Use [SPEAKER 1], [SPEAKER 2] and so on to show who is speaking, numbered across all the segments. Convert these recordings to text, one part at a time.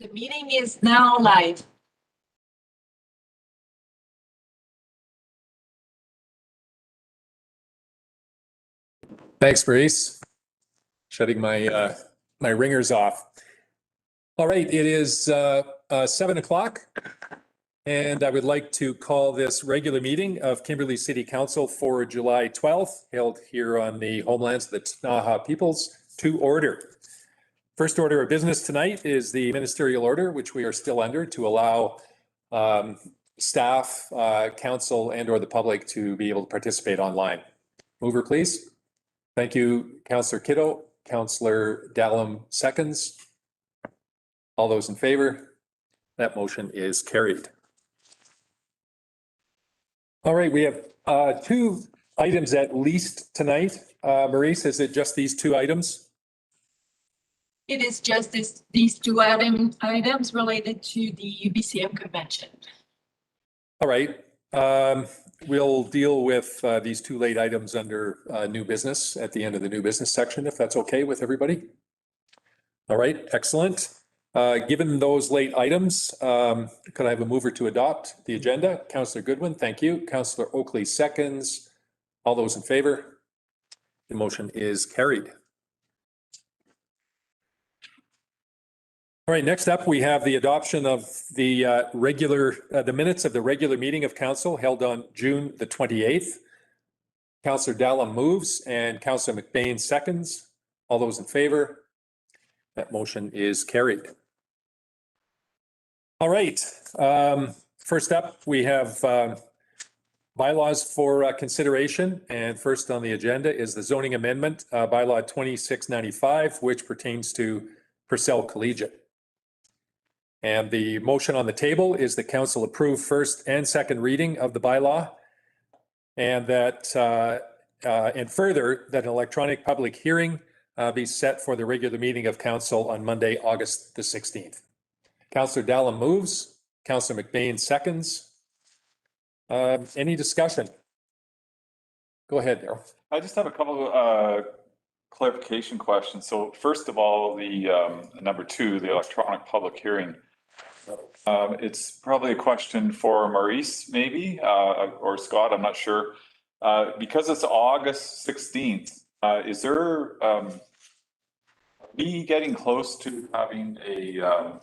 [SPEAKER 1] The meeting is now live.
[SPEAKER 2] Thanks, Maurice. Shutting my my ringers off. All right, it is 7 o'clock, and I would like to call this regular meeting of Kimberley City Council for July 12th, held here on the homelands of the Ktunaxa peoples, to order. First order of business tonight is the ministerial order, which we are still under, to allow staff, council, and/or the public to be able to participate online. Mover, please. Thank you, Councillor Kiddo. Councillor Dallum seconds. All those in favor? That motion is carried. All right, we have two items at least tonight. Maurice, is it just these two items?
[SPEAKER 1] It is just these two items related to the UBCM convention.
[SPEAKER 2] All right. We'll deal with these two late items under new business at the end of the new business section, if that's okay with everybody. All right, excellent. Given those late items, could I have a mover to adopt the agenda? Councillor Goodwin, thank you. Councillor Oakley seconds. All those in favor? The motion is carried. All right, next up, we have the adoption of the the minutes of the regular meeting of council held on June the 28th. Councillor Dallum moves and Councillor McBain seconds. All those in favor? That motion is carried. All right, first up, we have bylaws for consideration. And first on the agenda is the zoning amendment, bylaw 2695, which pertains to Purcell Collegiate. And the motion on the table is that council approve first and second reading of the bylaw, and that and further that an electronic public hearing be set for the regular meeting of council on Monday, August the 16th. Councillor Dallum moves. Councillor McBain seconds. Any discussion? Go ahead, Darryl.
[SPEAKER 3] I just have a couple of clarification questions. So first of all, the number two, the electronic public hearing. It's probably a question for Maurice, maybe, or Scott, I'm not sure. Because it's August 16th, is there, we getting close to having a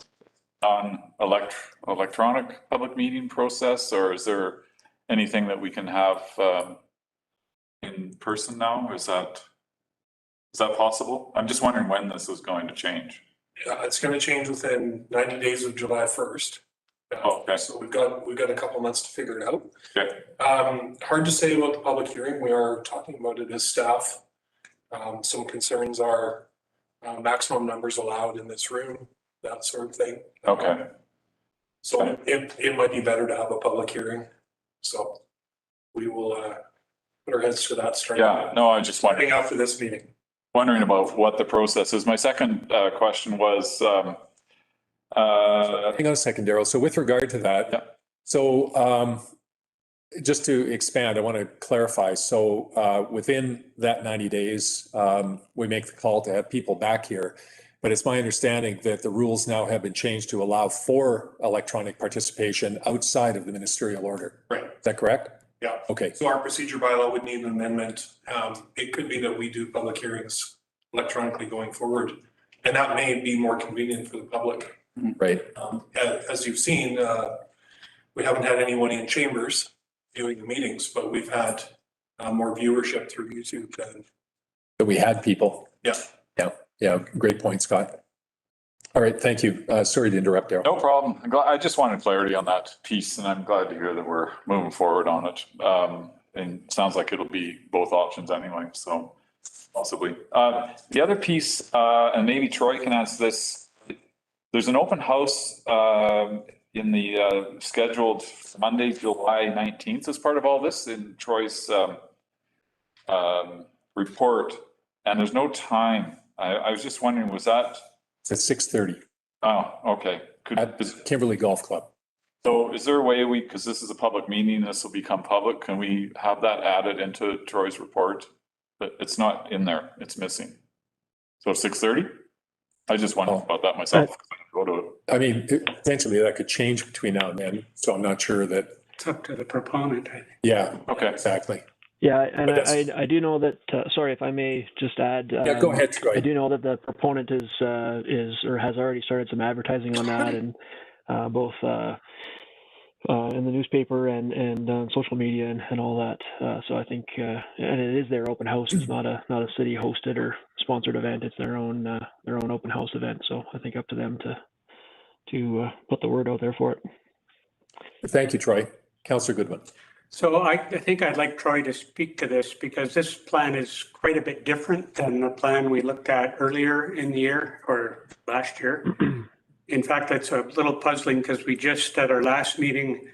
[SPEAKER 3] non-electronic public meeting process, or is there anything that we can have in person now? Is that possible? I'm just wondering when this is going to change.
[SPEAKER 4] Yeah, it's going to change within 90 days of July 1st.
[SPEAKER 3] Okay.
[SPEAKER 4] So we've got a couple months to figure it out.
[SPEAKER 3] Okay.
[SPEAKER 4] Hard to say about the public hearing. We are talking about it as staff. Some concerns are maximum numbers allowed in this room, that sort of thing.
[SPEAKER 3] Okay.
[SPEAKER 4] So it might be better to have a public hearing. So we will put our heads to that starting.
[SPEAKER 3] Yeah, no, I just wondering
[SPEAKER 4] after this meeting.
[SPEAKER 3] Wondering about what the process is. My second question was.
[SPEAKER 2] Hang on a second, Darryl. So with regard to that,
[SPEAKER 3] yeah.
[SPEAKER 2] So just to expand, I want to clarify. So within that 90 days, we make the call to have people back here. But it's my understanding that the rules now have been changed to allow for electronic participation outside of the ministerial order.
[SPEAKER 4] Right.
[SPEAKER 2] Is that correct?
[SPEAKER 4] Yeah.
[SPEAKER 2] Okay.
[SPEAKER 4] So our procedure bylaw would need an amendment. It could be that we do public hearings electronically going forward, and that may be more convenient for the public.
[SPEAKER 2] Right.
[SPEAKER 4] As you've seen, we haven't had anyone in chambers doing the meetings, but we've had more viewership through YouTube than.
[SPEAKER 2] But we had people.
[SPEAKER 4] Yeah.
[SPEAKER 2] Yeah. Yeah. Great point, Scott. All right. Thank you. Sorry to interrupt, Darryl.
[SPEAKER 3] No problem. I just wanted clarity on that piece, and I'm glad to hear that we're moving forward on it. And it sounds like it'll be both options anyway, so possibly. The other piece, and maybe Troy can answer this, there's an open house in the scheduled Monday, July 19th as part of all this in Troy's report, and there's no time. I was just wondering, was that?
[SPEAKER 2] It's at 6:30.
[SPEAKER 3] Oh, okay.
[SPEAKER 2] At Kimberley Golf Club.
[SPEAKER 3] So is there a way because this is a public meeting, this will become public, can we have that added into Troy's report? But it's not in there, it's missing. So 6:30? I just wondered about that myself. 'Cause I didn't go to it.
[SPEAKER 2] I mean, potentially that could change between now and then, so I'm not sure that,
[SPEAKER 5] It's up to the proponent, I think.
[SPEAKER 2] yeah,
[SPEAKER 3] Okay.
[SPEAKER 2] exactly.
[SPEAKER 6] Yeah, and
[SPEAKER 2] But that's-
[SPEAKER 6] I do know that, sorry if I may just add.
[SPEAKER 2] Yeah, go ahead, Troy.
[SPEAKER 6] I do know that the proponent is or has already started some advertising on that, and both in the newspaper and on social media and all that. So I think, and it is their open house. It's not a city hosted or sponsored event. It's their own open house event. So I think up to them to put the word out there for it.
[SPEAKER 2] Thank you, Troy. Councillor Goodwin.
[SPEAKER 5] So I think I'd like Troy to speak to this because this plan is quite a bit different than the plan we looked at earlier in the year or last year. In fact, it's a little puzzling because we just at our last meeting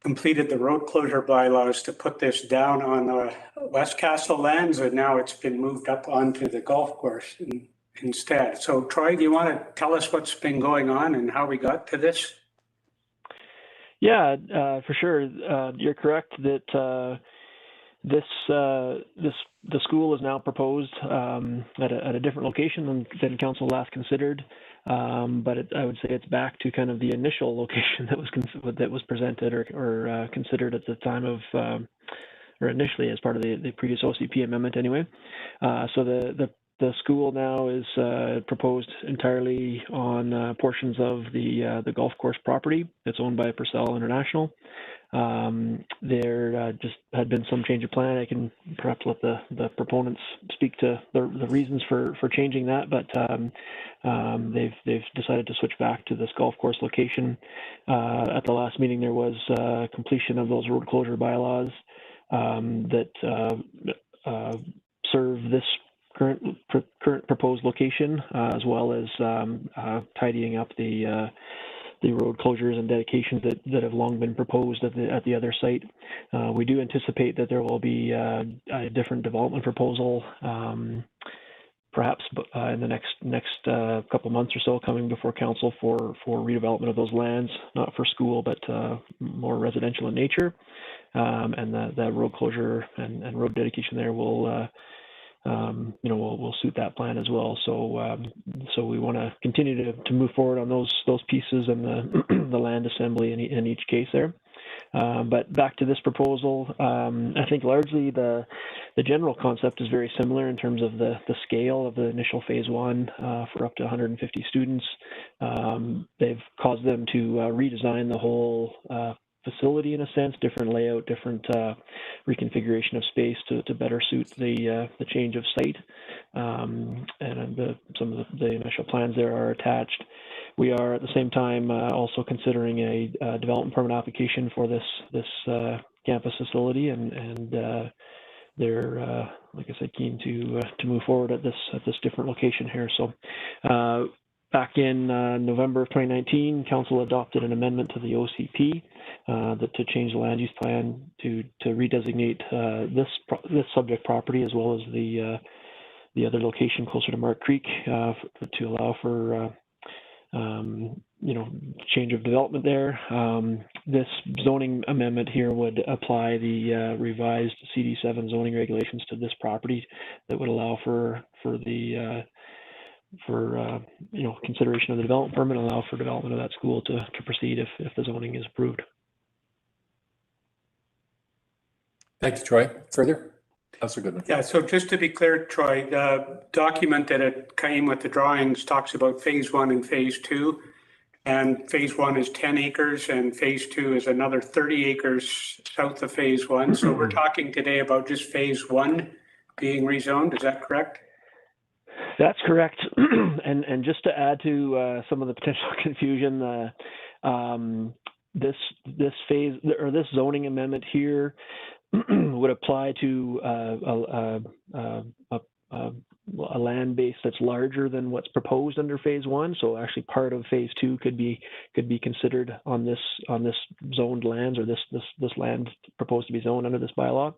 [SPEAKER 5] completed the road closure bylaws to put this down on the West Castle lands, and now it's been moved up onto the golf course instead. So Troy, do you want to tell us what's been going on and how we got to this?
[SPEAKER 6] Yeah, for sure. You're correct that the school is now proposed at a different location than council last considered. But I would say it's back to kind of the initial location that was presented or considered at the time of, or initially as part of the previous OCP amendment anyway. So the school now is proposed entirely on portions of the golf course property. It's owned by Purcell International. There just had been some change of plan. I can perhaps let the proponents speak to the reasons for changing that, but they've decided to switch back to this golf course location. At the last meeting, there was completion of those road closure bylaws that serve this current proposed location, as well as tidying up the road closures and dedications that have long been proposed at the other site. We do anticipate that there will be a different development proposal, perhaps in the next couple months or so, coming before council for redevelopment of those lands, not for school, but more residential in nature. And that road closure and road dedication there will will suit that plan as well. So we want to continue to move forward on those pieces and the land assembly in each case there. But back to this proposal, I think largely the general concept is very similar in terms of the scale of the initial phase one for up to 150 students. They've caused them to redesign the whole facility in a sense, different layout, different reconfiguration of space to better suit the change of site. And some of the initial plans there are attached. We are at the same time also considering a development permit application for this campus facility, and they're like I said, keen to move forward at this different location here. So back in November of 2019, council adopted an amendment to the OCP to change the land use plan to redesignate this subject property as well as the other location closer to Mark Creek to allow for change of development there. This zoning amendment here would apply the revised CD7 zoning regulations to this property that would allow for consideration of the development permit, and allow for development of that school to proceed if the zoning is approved.
[SPEAKER 2] Thank you, Troy. Further? Councillor Goodman.
[SPEAKER 5] Yeah, so just to be clear, Troy, the document that it came with the drawings talks about phase one and phase two. And phase one is 10 acres and phase two is another 30 acres south of phase one. So we're talking today about just phase one being rezoned, is that correct?
[SPEAKER 6] That's correct. And just to add to some of the potential confusion, this phase or this zoning amendment here would apply to a land base that's larger than what's proposed under phase one. So actually part of phase two could be considered on this zoned lands, or this land proposed to be zoned under this bylaw.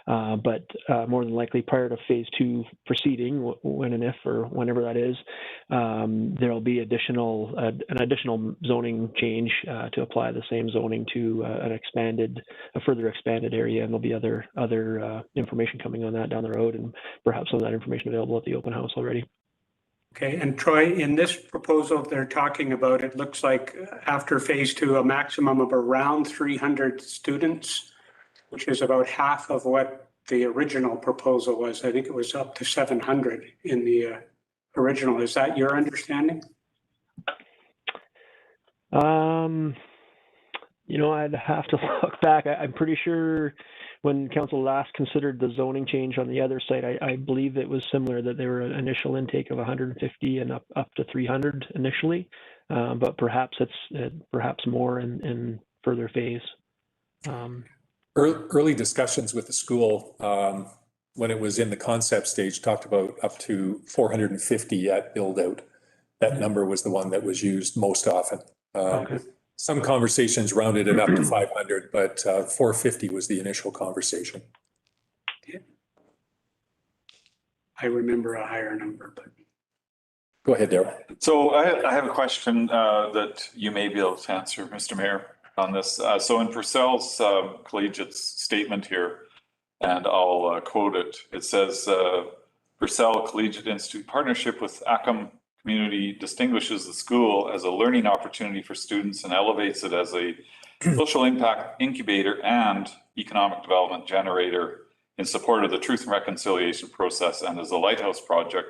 [SPEAKER 6] But more than likely prior to phase two proceeding, when and if or whenever that is, there'll be an additional zoning change to apply the same zoning to a further expanded area, and there'll be other information coming on that down the road, and perhaps some of that information available at the open house already.
[SPEAKER 5] Okay, and Troy, in this proposal they're talking about, it looks like after phase 2, a maximum of around 300 students, which is about half of what the original proposal was. I think it was up to 700 in the original. Is that your understanding?
[SPEAKER 6] You know, I'd have to look back. I'm pretty sure when council last considered the zoning change on the other site, I believe it was similar, that there were an initial intake of 150 and up to 300 initially, but perhaps it's perhaps more in further phase.
[SPEAKER 2] Early discussions with the school, when it was in the concept stage, talked about up to 450 at build out. That number was the one that was used most often.
[SPEAKER 6] Okay.
[SPEAKER 2] Some conversations rounded it up to 500, but 450 was the initial conversation.
[SPEAKER 5] Yeah. I remember a higher number, but.
[SPEAKER 2] Go ahead, Darryl.
[SPEAKER 3] So I have a question that you may be able to answer, Mr. Mayor, on this. So in Purcell's Collegiate's statement here, and I'll quote it, it says, Purcell Collegiate Institute partnership with Acom community distinguishes the school as a learning opportunity for students and elevates it as a social impact incubator and economic development generator in support of the truth and reconciliation process and as a lighthouse project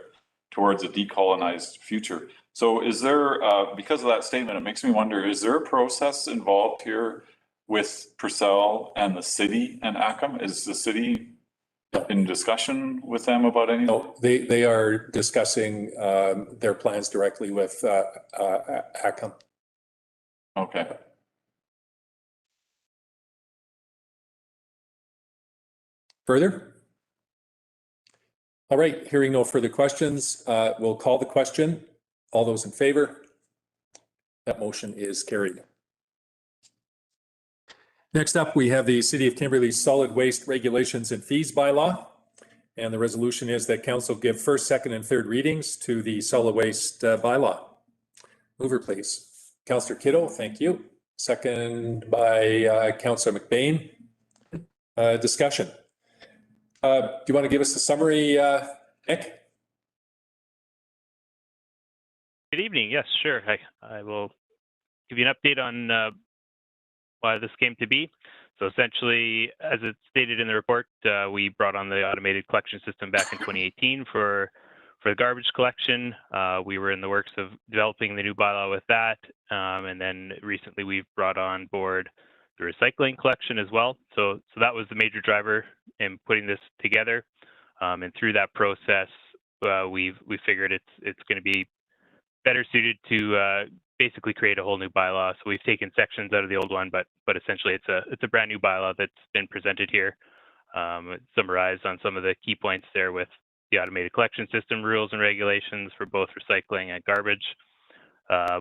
[SPEAKER 3] towards a decolonized future. So is there, because of that statement, it makes me wonder, is there a process involved here with Purcell and the city and Acom? Is the city in discussion with them about anything?
[SPEAKER 2] No, they are discussing their plans directly with Acom.
[SPEAKER 3] Okay.
[SPEAKER 2] Further? All right, hearing no further questions, we'll call the question. All those in favor? That motion is carried. Next up, we have the City of Kimberley Solid Waste Regulations and Fees Bylaw. And the resolution is that council give first, second, and third readings to the solid waste bylaw. Mover, please. Councillor Kiddo, thank you. Second by Councillor McBain. Discussion. Do you want to give us a summary, Nick?
[SPEAKER 7] Good evening. Yes, sure. I will give you an update on why this came to be. So essentially, as it's stated in the report, we brought on the automated collection system back in 2018 for the garbage collection. We were in the works of developing the new bylaw with that. And then recently we've brought on board the recycling collection as well. So that was the major driver in putting this together. And through that process, we figured it's going to be better suited to basically create a whole new bylaw. So we've taken sections out of the old one, but essentially it's a brand new bylaw that's been presented here. It's summarized on some of the key points there with the automated collection system rules and regulations for both recycling and garbage.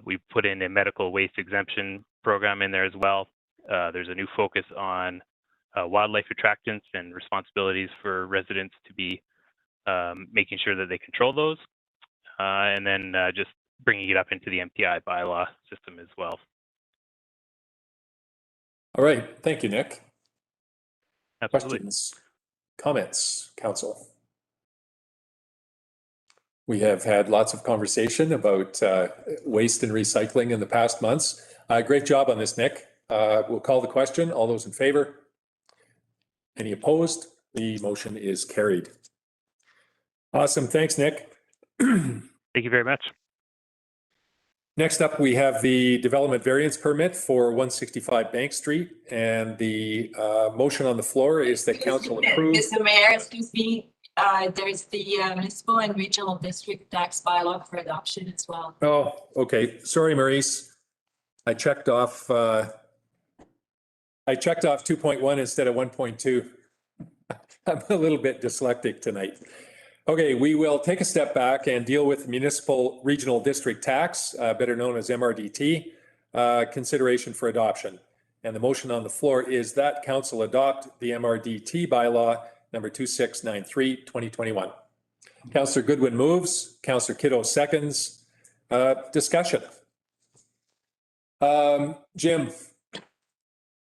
[SPEAKER 7] We put in a medical waste exemption program in there as well. There's a new focus on wildlife attractants and responsibilities for residents to be making sure that they control those. And then just bringing it up into the MPI bylaw system as well.
[SPEAKER 2] All right. Thank you, Nick.
[SPEAKER 7] Absolutely.
[SPEAKER 2] Questions, comments, council? We have had lots of conversation about waste and recycling in the past months. Great job on this, Nick. We'll call the question. All those in favor? Any opposed? The motion is carried. Awesome. Thanks, Nick.
[SPEAKER 7] Thank you very much.
[SPEAKER 2] Next up, we have the development variance permit for 165 Bank Street. And the motion on the floor is that council approve.
[SPEAKER 1] Mr. Mayor, excuse me, there's the municipal and regional district tax bylaw for adoption as well.
[SPEAKER 2] Oh, okay. Sorry, Maurice. I checked off 2.1 instead of 1.2. I'm a little bit dyslexic tonight. Okay, we will take a step back and deal with municipal regional district tax, better known as MRDT, consideration for adoption. And the motion on the floor is that council adopt the MRDT bylaw number 2693, 2021. Councillor Goodwin moves, Councillor Kiddo seconds. Discussion. Jim,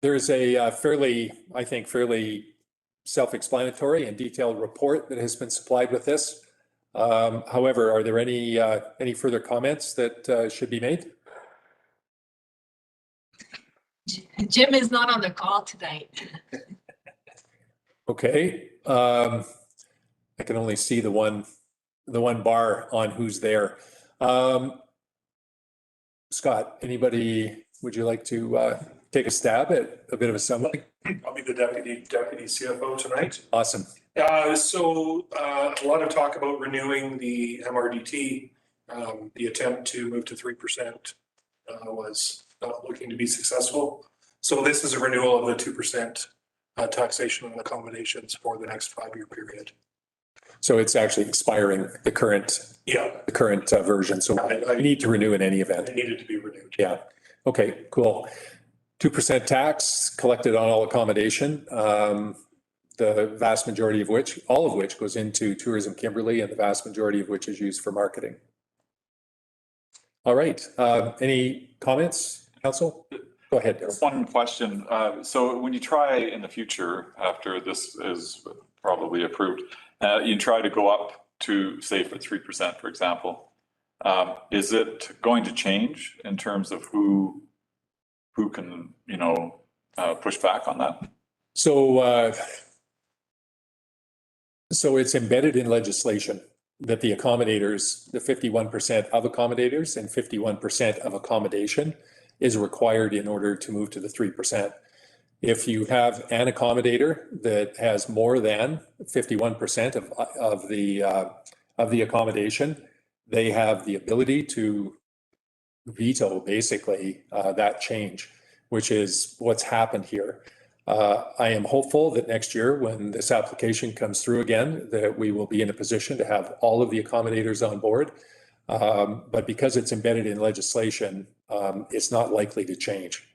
[SPEAKER 2] there's a fairly self-explanatory and detailed report that has been supplied with this. However, are there any further comments that should be made?
[SPEAKER 1] Jim is not on the call tonight.
[SPEAKER 2] Okay. I can only see the one bar on who's there. Scott, anybody, would you like to take a stab at a bit of a summary?
[SPEAKER 4] I'll be the deputy CFO tonight.
[SPEAKER 2] Awesome.
[SPEAKER 4] So a lot of talk about renewing the MRDT. The attempt to move to 3% was not looking to be successful. So this is a renewal of the 2% taxation on accommodations for the next 5-year period.
[SPEAKER 2] So it's actually expiring the current version. So I need to renew in any event.
[SPEAKER 4] It needed to be renewed.
[SPEAKER 2] Yeah. Okay, cool. 2% tax collected on all accommodation. The vast majority of which, all of which goes into Tourism Kimberley, and the vast majority of which is used for marketing. All right. Any comments, Council? Go ahead, Darryl.
[SPEAKER 3] One question. So when you try in the future, after this is probably approved, you try to go up to, say, for 3%, for example, is it going to change in terms of who can, push back on that?
[SPEAKER 2] So it's embedded in legislation that the accommodators, the 51% of accommodators and 51% of accommodation is required in order to move to the 3%. If you have an accommodator that has more than 51% of the accommodation, they have the ability to veto basically that change, which is what's happened here. I am hopeful that next year, when this application comes through again, that we will be in a position to have all of the accommodators on board. But because it's embedded in legislation, it's not likely to change.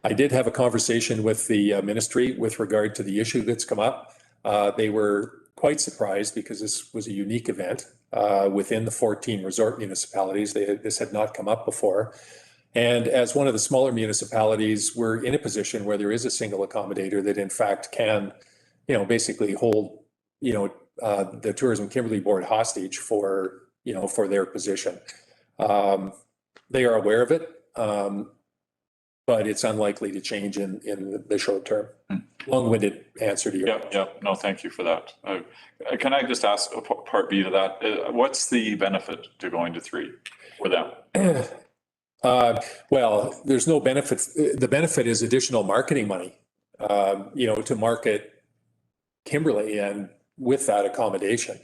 [SPEAKER 2] I did have a conversation with the ministry with regard to the issue that's come up. They were quite surprised because this was a unique event within the 14 resort municipalities. This had not come up before. And as one of the smaller municipalities, we're in a position where there is a single accommodator that in fact can, basically hold, the Tourism Kimberley Board hostage for their position. They are aware of it, but it's unlikely to change in the short term. Long-winded answer to you.
[SPEAKER 3] Yeah. No, thank you for that. Can I just ask a part B to that? What's the benefit to going to 3 for them?
[SPEAKER 2] Well, there's no benefit. The benefit is additional marketing money, to market Kimberley and with that accommodation.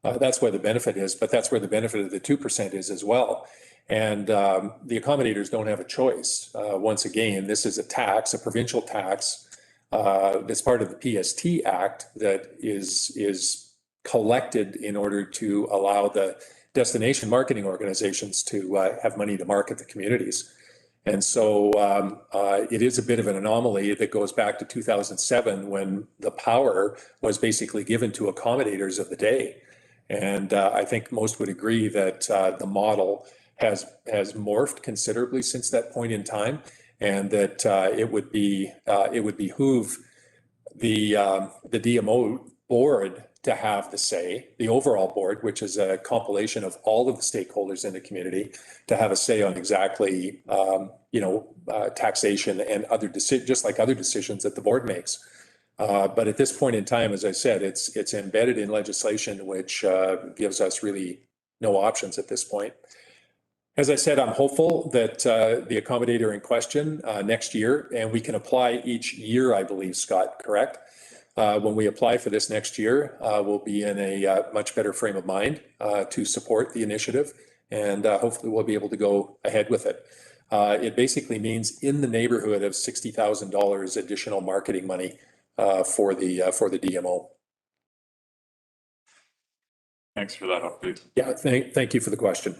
[SPEAKER 2] That's where the benefit is, but that's where the benefit of the 2% is as well. And the accommodators don't have a choice. Once again, this is a tax, a provincial tax, that's part of the PST Act that is collected in order to allow the destination marketing organizations to have money to market the communities. And so it is a bit of an anomaly that goes back to 2007 when the power was basically given to accommodators of the day. And I think most would agree that the model has morphed considerably since that point in time, and that it would behoove the DMO board to have the say, the overall board, which is a compilation of all of the stakeholders in the community, to have a say on exactly, taxation and other decisions, just like other decisions that the board makes. But at this point in time, as I said, it's embedded in legislation, which gives us really no options at this point. As I said, I'm hopeful that the accommodator in question next year, and we can apply each year, I believe, Scott, correct? When we apply for this next year, we'll be in a much better frame of mind to support the initiative, and hopefully we'll be able to go ahead with it. It basically means in the neighborhood of $60,000 additional marketing money for the DMO.
[SPEAKER 3] Thanks for that update.
[SPEAKER 2] Yeah, thank you for the question.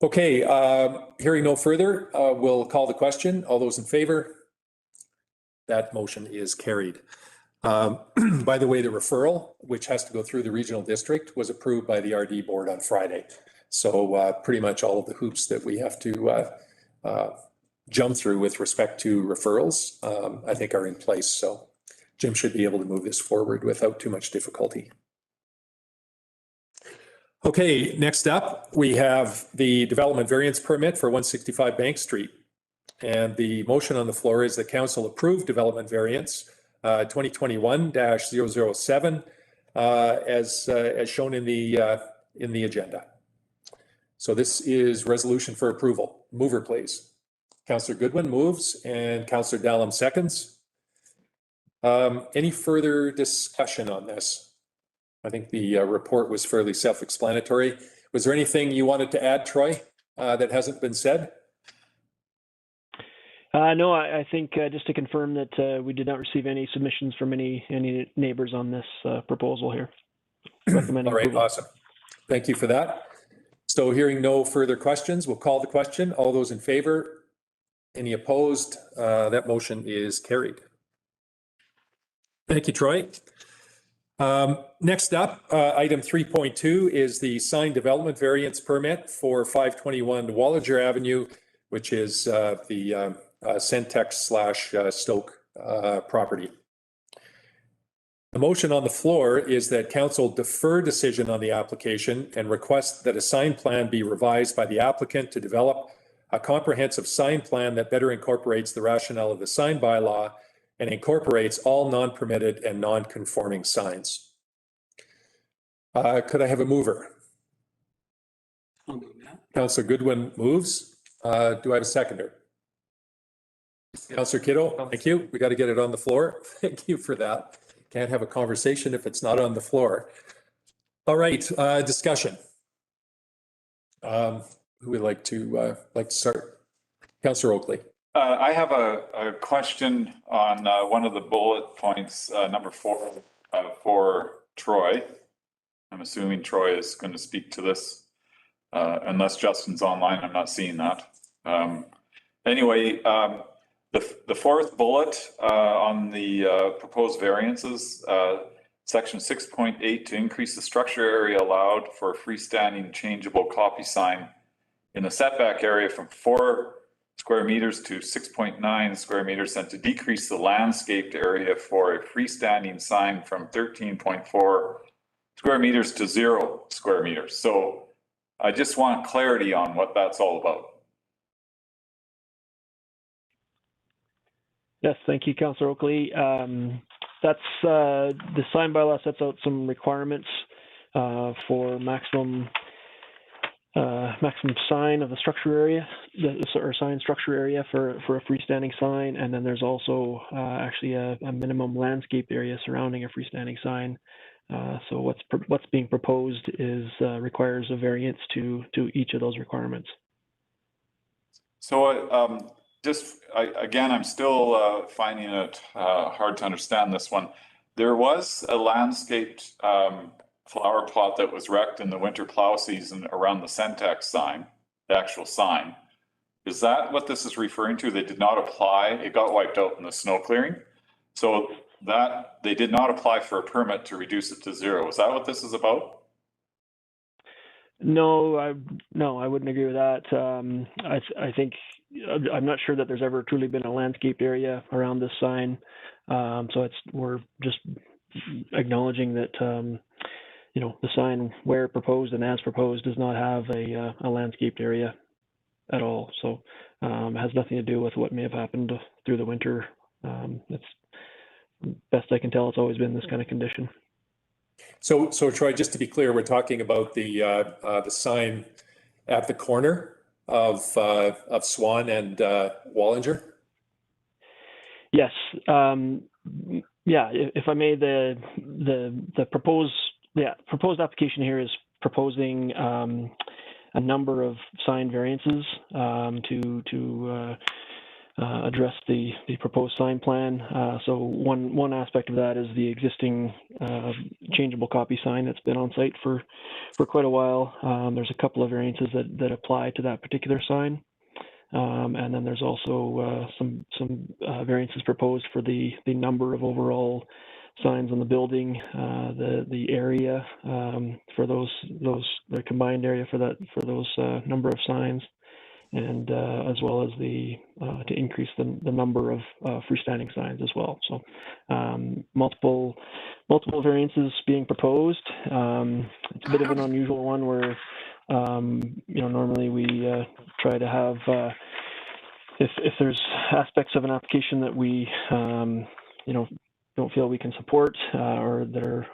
[SPEAKER 2] Okay, hearing no further, we'll call the question. All those in favor? That motion is carried. By the way, the referral, which has to go through the regional district, was approved by the RD board on Friday. So pretty much all of the hoops that we have to jump through with respect to referrals, I think are in place. So Jim should be able to move this forward without too much difficulty. Okay, next up, we have the development variance permit for 165 Bank Street. And the motion on the floor is that council approve development variance 2021-007 as shown in the agenda. So this is resolution for approval. Mover, please. Councillor Goodwin moves and Councillor Dallum seconds. Any further discussion on this? I think the report was fairly self-explanatory. Was there anything you wanted to add, Troy, that hasn't been said?
[SPEAKER 6] No, I think just to confirm that we did not receive any submissions from any neighbors on this proposal here. Recommending
[SPEAKER 2] All right,
[SPEAKER 6] approval.
[SPEAKER 2] awesome. Thank you for that. So hearing no further questions, we'll call the question. All those in favor? Any opposed? That motion is carried. Thank you, Troy. Next up, item 3.2 is the sign development variance permit for 521 Wallinger Avenue, which is the Centex/Stoke property. The motion on the floor is that council defer decision on the application and request that a sign plan be revised by the applicant to develop a comprehensive sign plan that better incorporates the rationale of the sign bylaw and incorporates all non-permitted and non-conforming signs. Could I have a mover?
[SPEAKER 5] I'll move that.
[SPEAKER 2] Councillor Goodwin moves. Do I have a seconder? Councillor Kiddo, thank you. We got to get it on the floor. Thank you for that. Can't have a conversation if it's not on the floor. All right, discussion. Who would like to start? Councillor Oakley.
[SPEAKER 3] I have a question on one of the bullet points, number 4, for Troy. I'm assuming Troy is going to speak to this. Unless Justin's online, I'm not seeing that. Anyway, the fourth bullet on the proposed variances, section 6.8, to increase the structure area allowed for a freestanding changeable copy sign in the setback area from 4 square meters to 6.9 square meters, and to decrease the landscaped area for a freestanding sign from 13.4 square meters to 0 square meters. So I just want clarity on what that's all about.
[SPEAKER 6] Yes, thank you, Councillor Oakley. That's the sign bylaw sets out some requirements for maximum sign of the structure area, or sign structure area for a freestanding sign, and then there's also actually a minimum landscape area surrounding a freestanding sign. So what's being proposed is requires a variance to each of those requirements.
[SPEAKER 3] So again, I'm still finding it hard to understand this one. There was a landscaped flower plot that was wrecked in the winter plow season around the Centex sign, the actual sign. Is that what this is referring to? They did not apply, it got wiped out in the snow clearing. So that they did not apply for a permit to reduce it to 0. Is that what this is about?
[SPEAKER 6] No, I wouldn't agree with that. I think I'm not sure that there's ever truly been a landscape area around this sign. So we're just acknowledging that the sign where proposed and as proposed does not have a landscaped area at all. So it has nothing to do with what may have happened through the winter. It's best I can tell, it's always been this kind of condition.
[SPEAKER 2] So Troy, just to be clear, we're talking about the sign at the corner of Swan and Wallinger? Yes.
[SPEAKER 6] Yeah, if I may, the proposed application here is proposing a number of sign variances to address the proposed sign plan. So one aspect of that is the existing changeable copy sign that's been on site for quite a while. There's a couple of variances that apply to that particular sign. And then there's also some variances proposed for the number of overall signs on the building, the area for the combined area for those number of signs. and as well as to increase the number of freestanding signs as well. So multiple variances being proposed. It's a bit of an unusual one where normally we try to have if there's aspects of an application that we don't feel we can support or that are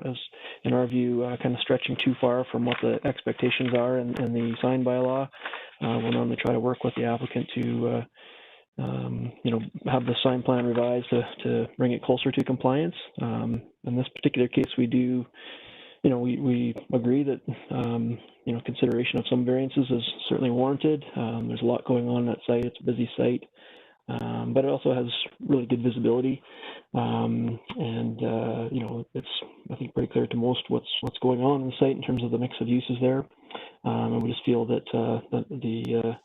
[SPEAKER 6] as in our view kind of stretching too far from what the expectations are in the sign bylaw, we'll normally try to work with the applicant to have the sign plan revised to bring it closer to compliance. In this particular case, we do, we agree that consideration of some variances is certainly warranted. There's a lot going on that site. It's a busy site. But it also has really good visibility, it's I think pretty clear to most what's going on in the site in terms of the mix of uses there, and we just feel that the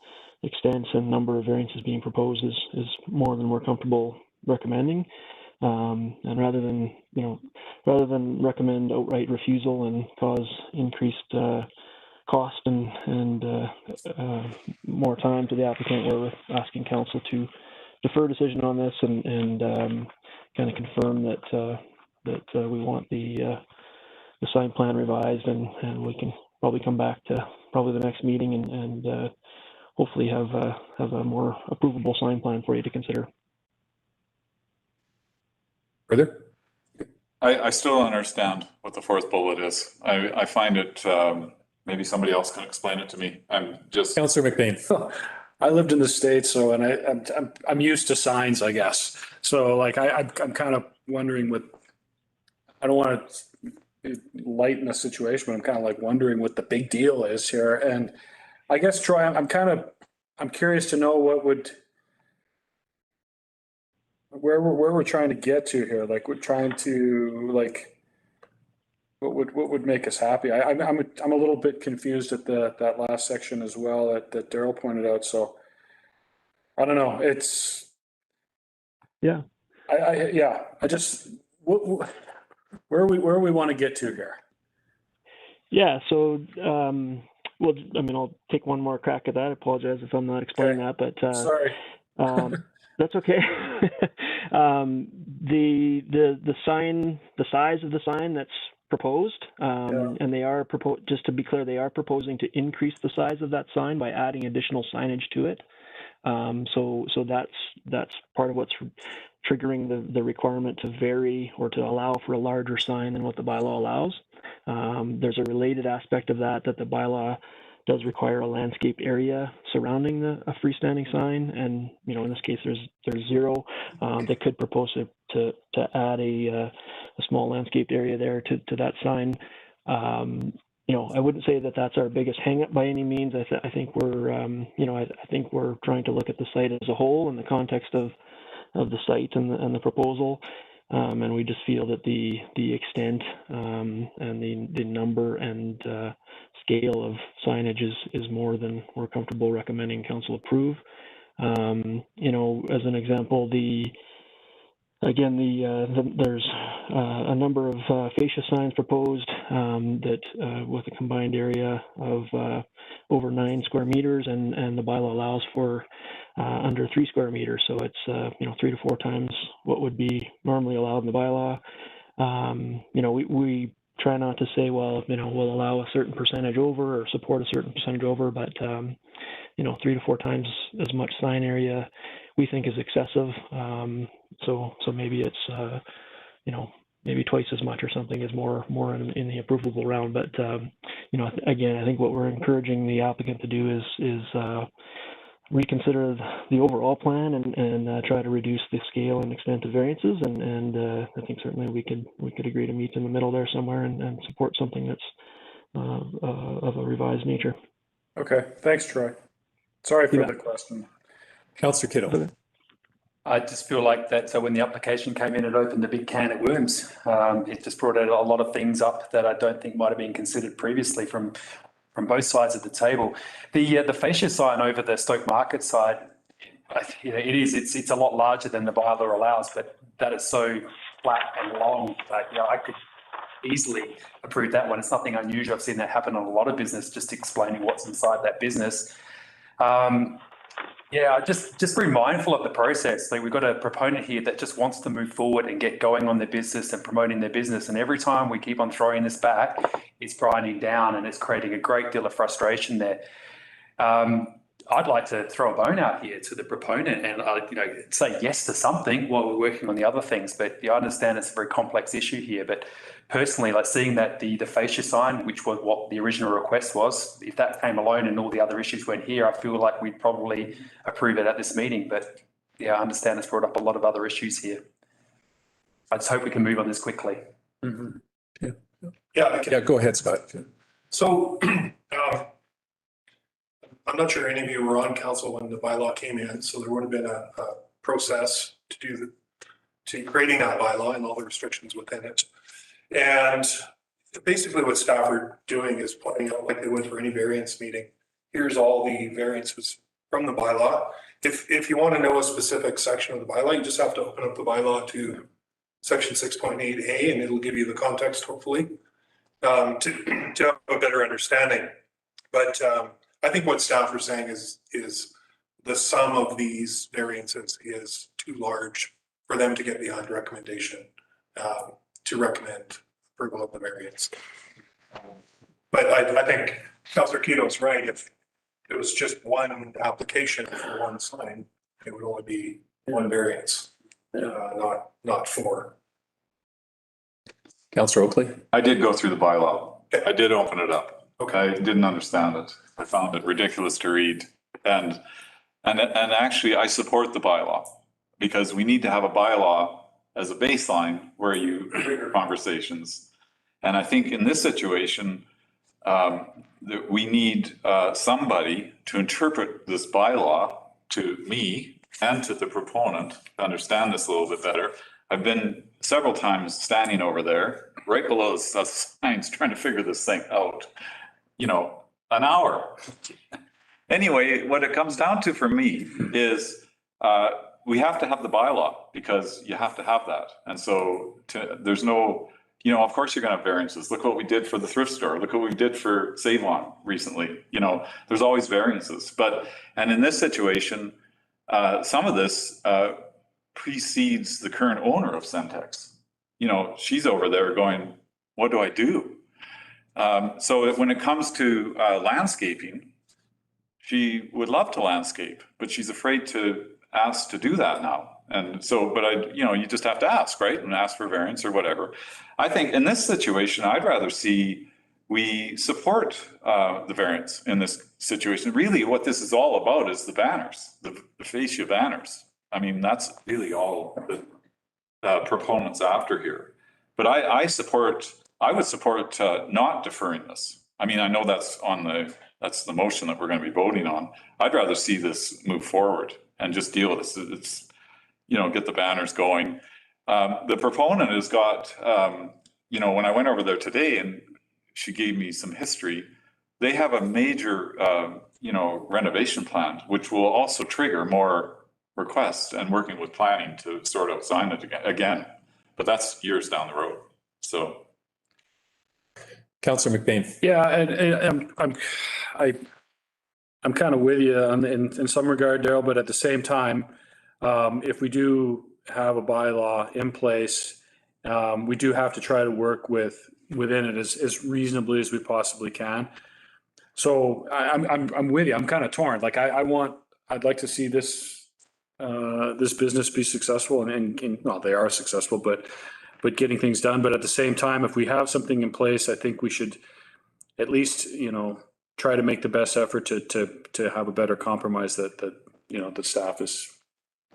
[SPEAKER 6] extent and number of variances being proposed is more than we're comfortable recommending, and rather than recommend outright refusal and cause increased cost and more time to the applicant, we're asking council to defer decision on this and kind of confirm that we want the sign plan revised, and we can probably come back to probably the next meeting and hopefully have a more approvable sign plan for you to consider.
[SPEAKER 2] Further?
[SPEAKER 3] I still don't understand what the fourth bullet is. I find it, maybe somebody else can explain it to me. I'm just.
[SPEAKER 2] Councillor McBain.
[SPEAKER 8] I lived in the States, so I'm used to signs, I guess. So like I'm kind of wondering I don't want to lighten the situation, but I'm kind of like wondering what the big deal is here. And I guess, Troy, I'm curious to know where we're trying to get to here. Like we're trying to what would make us happy? I'm a little bit confused at that last section as well that Daryl pointed out. So I don't know. It's
[SPEAKER 6] yeah.
[SPEAKER 8] I just where we want to get to here.
[SPEAKER 6] Yeah. So well, I mean, I'll take one more crack at that. I apologize if I'm not explaining that, but
[SPEAKER 8] sorry.
[SPEAKER 6] That's okay. The sign, the size of the sign that's proposed, and they are just to be clear, they are proposing to increase the size of that sign by adding additional signage to it. So that's part of what's triggering the requirement to vary or to allow for a larger sign than what the bylaw allows. There's a related aspect of that the bylaw does require a landscaped area surrounding a freestanding sign, and in this case there's zero. They could propose to add a small landscaped area there to that sign. I wouldn't say that that's our biggest hang-up by any means. I think we're I think we're trying to look at the site as a whole in the context of the site and the proposal. And we just feel that the extent and the number and scale of signage is more than we're comfortable recommending council approve. As an example, there's a number of fascia signs proposed that with a combined area of over 9 square meters, and the bylaw allows for under 3 square meters. So it's 3 to 4 times what would be normally allowed in the bylaw. We try not to say, well, we'll allow a certain percentage over or support a certain percentage over, but 3 to 4 times as much sign area we think is excessive. So maybe it's maybe twice as much or something is more in the approvable round. But again, I think what we're encouraging the applicant to do is reconsider the overall plan and try to reduce the scale and extent of variances. And I think certainly we could agree to meet in the middle there somewhere and support something that's of a revised nature.
[SPEAKER 8] Okay, thanks, Troy. Sorry for the question.
[SPEAKER 2] Councillor Kittle.
[SPEAKER 6] Okay.
[SPEAKER 9] I just feel like that. So when the application came in, it opened a big can of worms. It just brought out a lot of things up that I don't think might have been considered previously from both sides of the table. The fascia sign over the Stoke Market side, it's a lot larger than the bylaw allows, but that is so flat and long that I could easily approve that one. It's nothing unusual. I've seen that happen on a lot of business, just explaining what's inside that business. Yeah, just be mindful of the process. Like we've got a proponent here that just wants to move forward and get going on their business and promoting their business. And every time we keep on throwing this back, it's grinding down and it's creating a great deal of frustration there. I'd like to throw a bone out here to the proponent and say yes to something while we're working on the other things. But I understand it's a very complex issue here. But personally, like seeing that the fascia sign, which was what the original request was, if that came alone and all the other issues went here, I feel like we'd probably approve it at this meeting. But yeah, I understand it's brought up a lot of other issues here. I just hope we can move on this quickly.
[SPEAKER 2] Mm-hmm.
[SPEAKER 4] Yeah,
[SPEAKER 2] Go ahead, Scott.
[SPEAKER 4] So I'm not sure any of you were on council when the bylaw came in, so there would have been a process to creating that bylaw and all the restrictions within it. And basically what staff are doing is pointing out, like they would for any variance meeting, here's all the variances from the bylaw. If you want to know a specific section of the bylaw, you just have to open up the bylaw to section 6.8A and it'll give you the context, hopefully, to have a better understanding. But I think what staff are saying is the sum of these variances is too large for them to get behind recommendation to recommend approval of the variance. But I think Councillor Keto's right. If it was just one application for one sign, it would only be one variance, not four.
[SPEAKER 2] Councillor Oakley?
[SPEAKER 3] I did go through the bylaw.
[SPEAKER 4] Okay.
[SPEAKER 3] I did open it up.
[SPEAKER 4] Okay.
[SPEAKER 3] I didn't understand it. I found it ridiculous to read. And actually I support the bylaw because we need to have a bylaw as a baseline where you trigger conversations. And I think in this situation, that we need somebody to interpret this bylaw to me and to the proponent to understand this a little bit better. I've been several times standing over there, right below the signs, trying to figure this thing out. An hour. Anyway, what it comes down to for me is we have to have the bylaw because you have to have that. And so there's no, of course you're going to have variances. Look what we did for the thrift store. Look what we did for Save-On recently. There's always variances. And in this situation, some of this precedes the current owner of Centex. She's over there going, what do I do? So when it comes to landscaping, she would love to landscape, but she's afraid to ask to do that now. And so, you just have to ask, right? And ask for variance or whatever. I think in this situation, I'd rather see we support the variance in this situation. Really what this is all about is the banners, the fascia banners. I mean, that's really all the proponents after here. But I would support not deferring this. I mean, I know that's the motion that we're going to be voting on. I'd rather see this move forward and just deal with this. It's, get the banners going. The proponent has got, when I went over there today and she gave me some history, they have a major, renovation plan, which will also trigger more requests and working with planning to sort out signage again. But that's years down the road. So.
[SPEAKER 2] Councillor McBain.
[SPEAKER 8] Yeah, and I'm kind of with you in some regard, Daryl, but at the same time, if we do have a bylaw in place, we do have to try to work within it as reasonably as we possibly can. So I'm with you. I'm kind of torn. Like I'd like to see this business be successful, and well, they are successful, but getting things done. But at the same time, if we have something in place, I think we should at least, try to make the best effort to have a better compromise that the staff is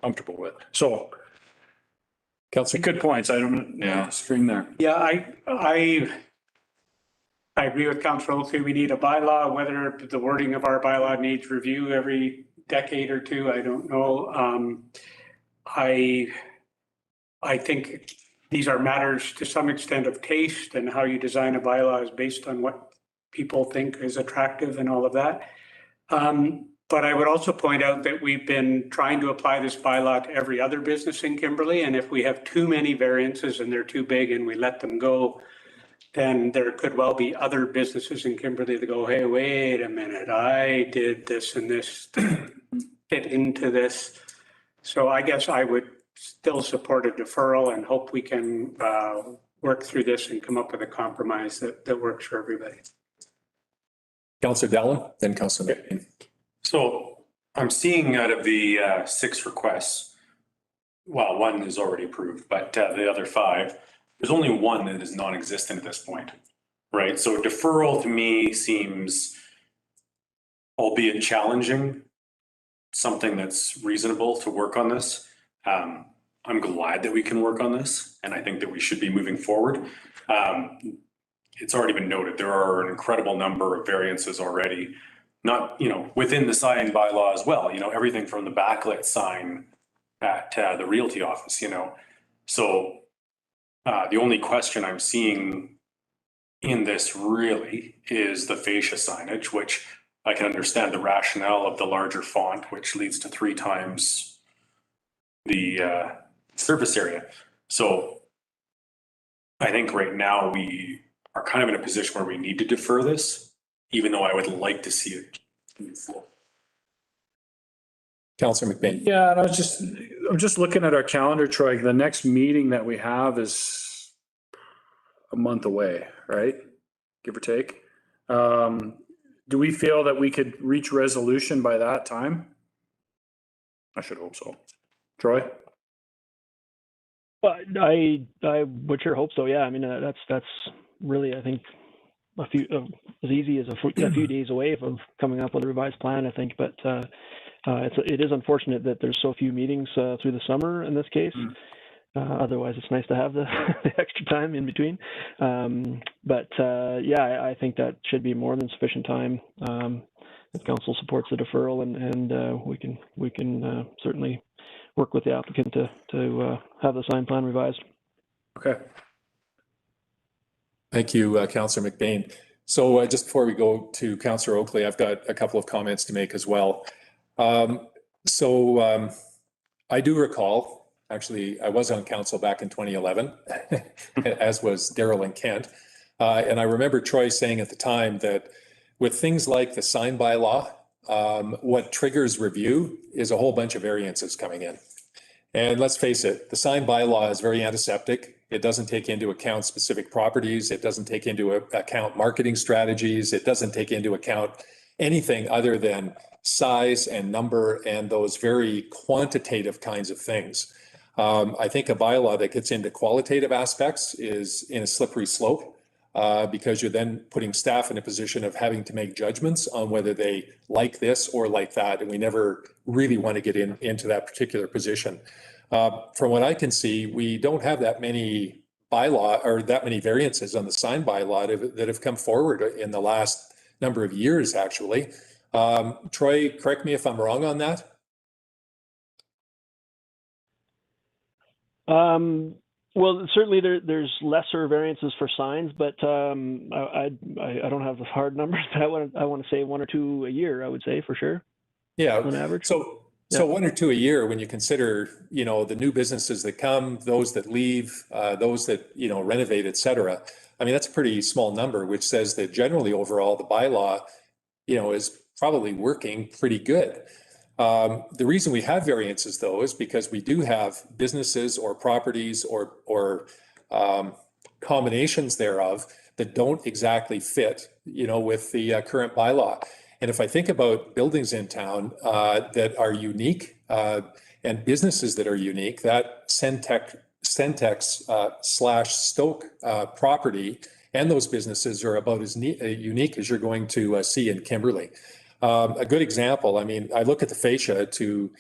[SPEAKER 8] comfortable with. So,
[SPEAKER 2] Councillor,
[SPEAKER 8] good points. I don't string there.
[SPEAKER 5] Yeah, I agree with Councillor Oakley. We need a bylaw. Whether the wording of our bylaw needs review every decade or two, I don't know. I think these are matters to some extent of taste, and how you design a bylaw is based on what people think is attractive and all of that. But I would also point out that we've been trying to apply this bylaw to every other business in Kimberley. And if we have too many variances and they're too big and we let them go, then there could well be other businesses in Kimberley that go, hey, wait a minute, I did this and this to fit into this. So I guess I would still support a deferral and hope we can work through this and come up with a compromise that works for everybody.
[SPEAKER 2] Councillor Dallin, then Councillor McBain.
[SPEAKER 10] So I'm seeing out of the 6 requests, well, 1 is already approved, but the other 5, there's only 1 that is non-existent at this point, right? So deferral to me seems, albeit challenging, something that's reasonable to work on this. I'm glad that we can work on this, and I think that we should be moving forward. It's already been noted, there are an incredible number of variances already, not, within the sign bylaw as well, everything from the backlit sign at the realty office, So the only question I'm seeing in this really is the fascia signage, which I can understand the rationale of the larger font, which leads to 3 times the surface area. So I think right now we are kind of in a position where we need to defer this, even though I would like to see it move forward.
[SPEAKER 2] Councillor McBain.
[SPEAKER 8] Yeah, and I'm just looking at our calendar, Troy. The next meeting that we have is a month away, right? Give or take. Do we feel that we could reach resolution by that time? I should hope so. Troy?
[SPEAKER 6] Well, I would sure hope so. Yeah, I mean that's really, I think, as easy as a few days away from coming up with a revised plan, I think. But it is unfortunate that there's so few meetings through the summer in this case. Otherwise, it's nice to have the extra time in between. Yeah, I think that should be more than sufficient time. If council supports the deferral, and we can certainly work with the applicant to have the sign plan revised.
[SPEAKER 8] Okay.
[SPEAKER 2] Thank you, Councillor McBain. So just before we go to Councillor Oakley, I've got a couple of comments to make as well. I do recall, actually, I was on council back in 2011, as was Daryl and Kent. And I remember Troy saying at the time that with things like the sign bylaw, what triggers review is a whole bunch of variances coming in. And let's face it, the sign bylaw is very antiseptic. It doesn't take into account specific properties. It doesn't take into account marketing strategies. It doesn't take into account anything other than size and number and those very quantitative kinds of things. I think a bylaw that gets into qualitative aspects is in a slippery slope because you're then putting staff in a position of having to make judgments on whether they like this or like that. And we never really want to get into that particular position. From what I can see, we don't have that many bylaw or that many variances on the sign bylaw that have come forward in the last number of years, actually. Troy, correct me if I'm wrong on that.
[SPEAKER 6] Well, certainly there's lesser variances for signs, but I don't have the hard numbers. I want to say 1 or 2 a year, I would say for sure.
[SPEAKER 2] Yeah,
[SPEAKER 6] on average.
[SPEAKER 2] So 1 or 2 a year, when you consider, the new businesses that come, those that leave, those that, renovate, et cetera. I mean, that's a pretty small number, which says that generally overall the bylaw, is probably working pretty good. The reason we have variances though is because we do have businesses or properties or combinations thereof that don't exactly fit, with the current bylaw. And if I think about buildings in town that are unique and businesses that are unique, that Centex/Stoke property and those businesses are about as unique as you're going to see in Kimberley. A good example, I mean, I look at the fascia to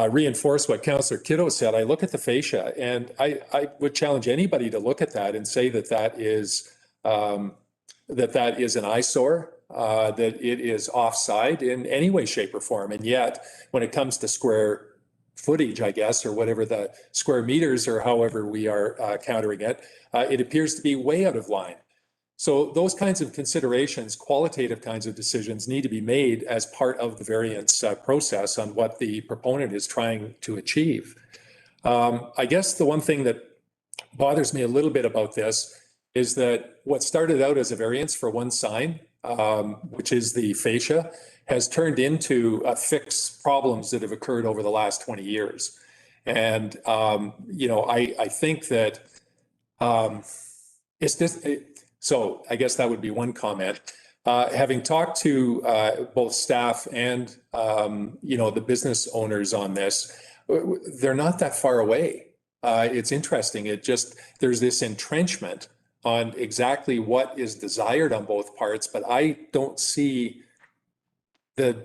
[SPEAKER 2] reinforce what Councillor Kiddo said. I look at the fascia and I would challenge anybody to look at that and say that is an eyesore. That it is offside in any way, shape, or form. And yet, when it comes to square footage, I guess, or whatever the square meters or however we are countering it, it appears to be way out of line. So those kinds of considerations, qualitative kinds of decisions need to be made as part of the variance process on what the proponent is trying to achieve. I guess the one thing that bothers me a little bit about this is that what started out as a variance for one sign, which is the fascia, has turned into fix problems that have occurred over the last 20 years. And, I think that it's just, so I guess that would be one comment. Having talked to both staff and, the business owners on this, they're not that far away. It's interesting. There's this entrenchment on exactly what is desired on both parts, but I don't see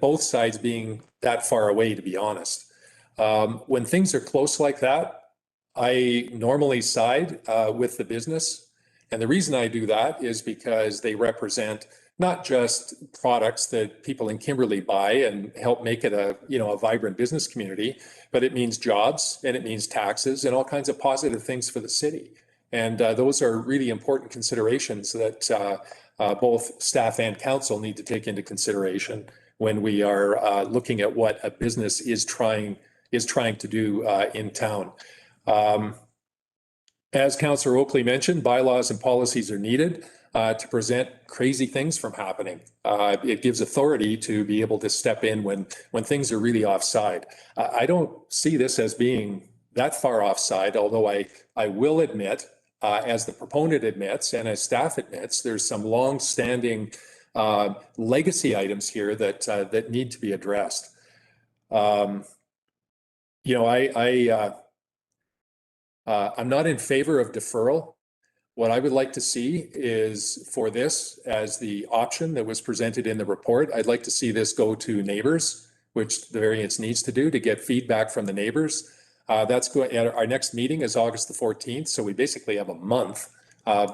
[SPEAKER 2] both sides being that far away, to be honest. When things are close like that, I normally side with the business. And the reason I do that is because they represent not just products that people in Kimberley buy and help make it a vibrant business community, but it means jobs and it means taxes and all kinds of positive things for the city. And those are really important considerations that both staff and council need to take into consideration when we are looking at what a business is trying to do in town. As Councillor Oakley mentioned, bylaws and policies are needed to prevent crazy things from happening. It gives authority to be able to step in when things are really offside. I don't see this as being that far offside, although I will admit, as the proponent admits and as staff admits, there's some long-standing legacy items here that need to be addressed. I'm not in favor of deferral. What I would like to see is for this as the option that was presented in the report, I'd like to see this go to neighbors, which the variance needs to do to get feedback from the neighbors. That's going. Our next meeting is August the 14th, so we basically have a month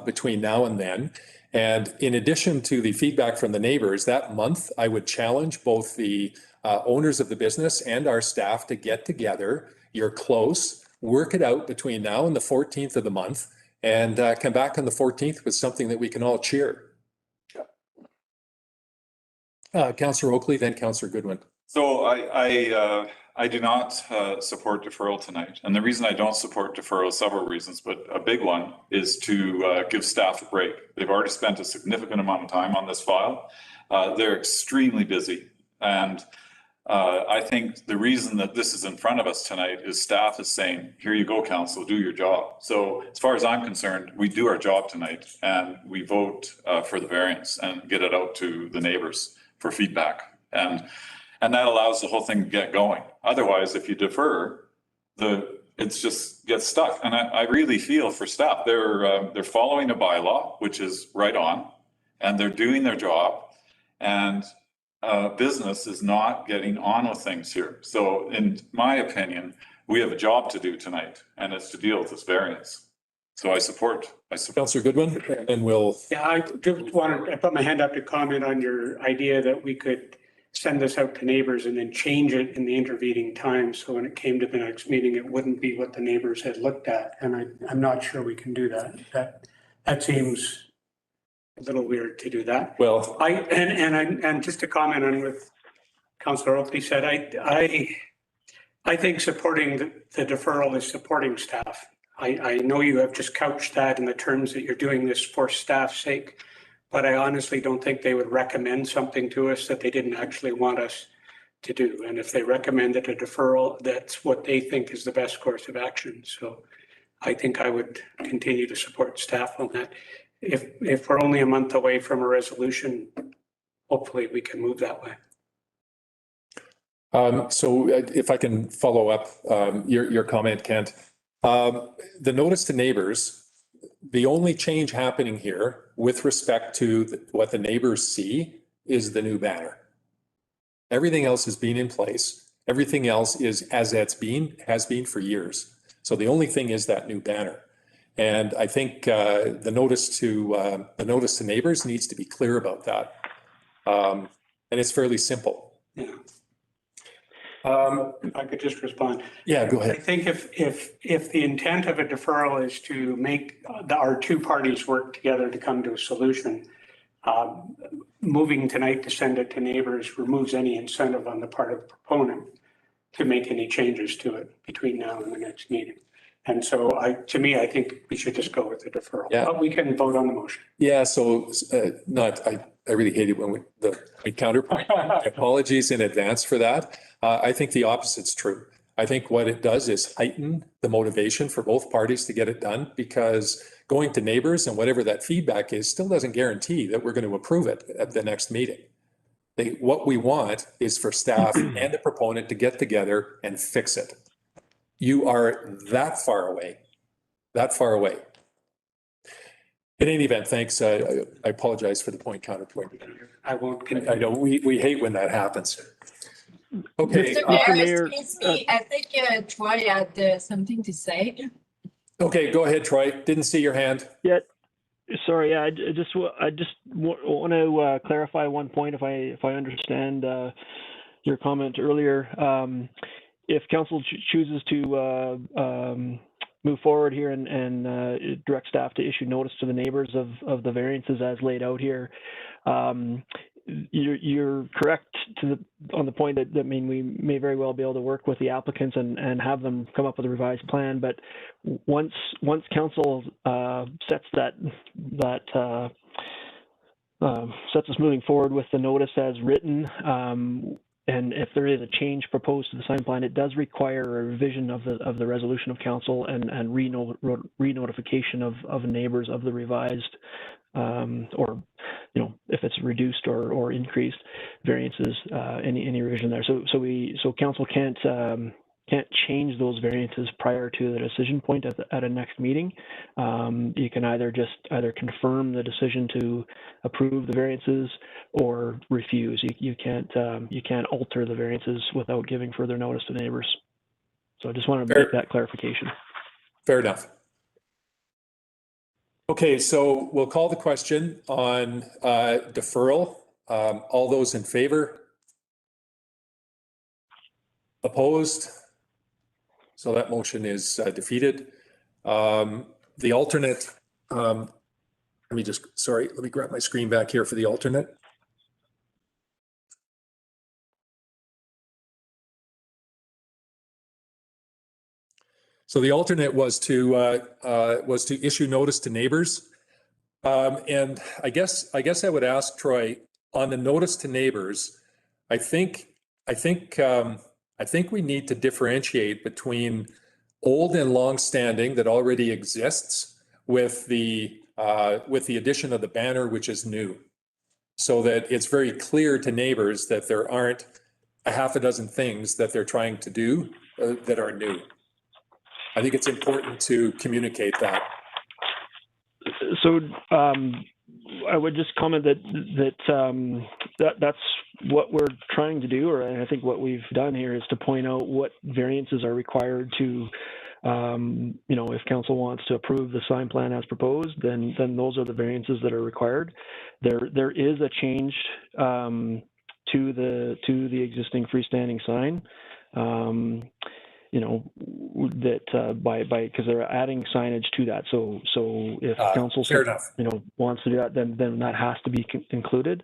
[SPEAKER 2] between now and then. And in addition to the feedback from the neighbors, that month I would challenge both the owners of the business and our staff to get together. You're close. Work it out between now and the 14th of the month and come back on the 14th with something that we can all cheer. Councillor Oakley, then Councillor Goodwin.
[SPEAKER 3] So I do not support deferral tonight. And the reason I don't support deferral, several reasons, but a big one is to give staff a break. They've already spent a significant amount of time on this file. They're extremely busy. And I think the reason that this is in front of us tonight is staff is saying, here you go, council, do your job. So as far as I'm concerned, we do our job tonight and we vote for the variance and get it out to the neighbors for feedback. And that allows the whole thing to get going. Otherwise, if you defer, it just gets stuck. And I really feel for staff. They're following a bylaw, which is right on, and they're doing their job. And business is not getting on with things here. So in my opinion, we have a job to do tonight, and it's to deal with this variance. So I support.
[SPEAKER 2] Councillor Goodwin, and we'll.
[SPEAKER 5] Yeah, I just wanted, I put my hand up to comment on your idea that we could send this out to neighbors and then change it in the intervening time. So when it came to the next meeting, it wouldn't be what the neighbors had looked at. And I'm not sure we can do that. That seems a little weird to do that.
[SPEAKER 2] Well,
[SPEAKER 5] and just to comment on what Councillor Oakley said, I think supporting the deferral is supporting staff. I know you have just couched that in the terms that you're doing this for staff's sake, but I honestly don't think they would recommend something to us that they didn't actually want us to do. And if they recommended a deferral, that's what they think is the best course of action. So I think I would continue to support staff on that. If we're only a month away from a resolution, hopefully we can move that way.
[SPEAKER 2] So if I can follow up your comment, Kent. The notice to neighbors, the only change happening here with respect to what the neighbors see is the new banner. Everything else has been in place. Everything else is as has been for years. So the only thing is that new banner. And I think the notice to neighbors needs to be clear about that. And it's fairly simple.
[SPEAKER 5] Yeah. If I could just respond.
[SPEAKER 2] Yeah, go ahead.
[SPEAKER 5] I think if the intent of a deferral is to make our two parties work together to come to a solution, moving tonight to send it to neighbors removes any incentive on the part of the proponent to make any changes to it between now and the next meeting. And so to me, I think we should just go with the deferral.
[SPEAKER 2] Yeah.
[SPEAKER 5] But we can vote on the motion.
[SPEAKER 2] Yeah, so I really hate it when we counterpoint. Apologies in advance for that. I think the opposite's true. I think what it does is heighten the motivation for both parties to get it done, because going to neighbors and whatever that feedback is still doesn't guarantee that we're going to approve it at the next meeting. What we want is for staff and the proponent to get together and fix it. You are that far away. In any event, thanks. I apologize for the counterpoint.
[SPEAKER 5] I won't
[SPEAKER 2] I
[SPEAKER 5] continue.
[SPEAKER 2] know we hate when that happens. Okay,
[SPEAKER 1] Mr.
[SPEAKER 6] Mayor,
[SPEAKER 1] Excuse me, I think Troy had something to say.
[SPEAKER 2] okay, go ahead, Troy. Didn't see your hand.
[SPEAKER 6] Yeah, sorry. Yeah, I just want to clarify one point. If I understand your comment earlier, if council chooses to move forward here and direct staff to issue notice to the neighbors of the variances as laid out here, you're correct on the point that we may very well be able to work with the applicants and have them come up with a revised plan. But once council sets us moving forward with the notice as written, and if there is a change proposed to the sign plan, it does require a revision of the resolution of council and re-notification of neighbors of the revised or if it's reduced or increased variances, any revision there. So council can't change those variances prior to the decision point at a next meeting. You can either confirm the decision to approve the variances or refuse. You can't alter the variances without giving further notice to neighbors. So I just wanted to make that clarification.
[SPEAKER 2] Fair enough. Okay, so we'll call the question on deferral. All those in favor? Opposed? So that motion is defeated. The alternate, let me grab my screen back here for the alternate. So the alternate was to issue notice to neighbors. And I guess I would ask Troy, on the notice to neighbors, I think we need to differentiate between old and long-standing that already exists with the addition of the banner, which is new, so that it's very clear to neighbors that there aren't a half a dozen things that they're trying to do that are new. I think it's important to communicate that.
[SPEAKER 6] So I would just comment that's what we're trying to do, or I think what we've done here is to point out what variances are required to, if council wants to approve the sign plan as proposed, then those are the variances that are required. There is a change to the existing freestanding sign. Because they're adding signage to that. So if council wants to do that, then that has to be included.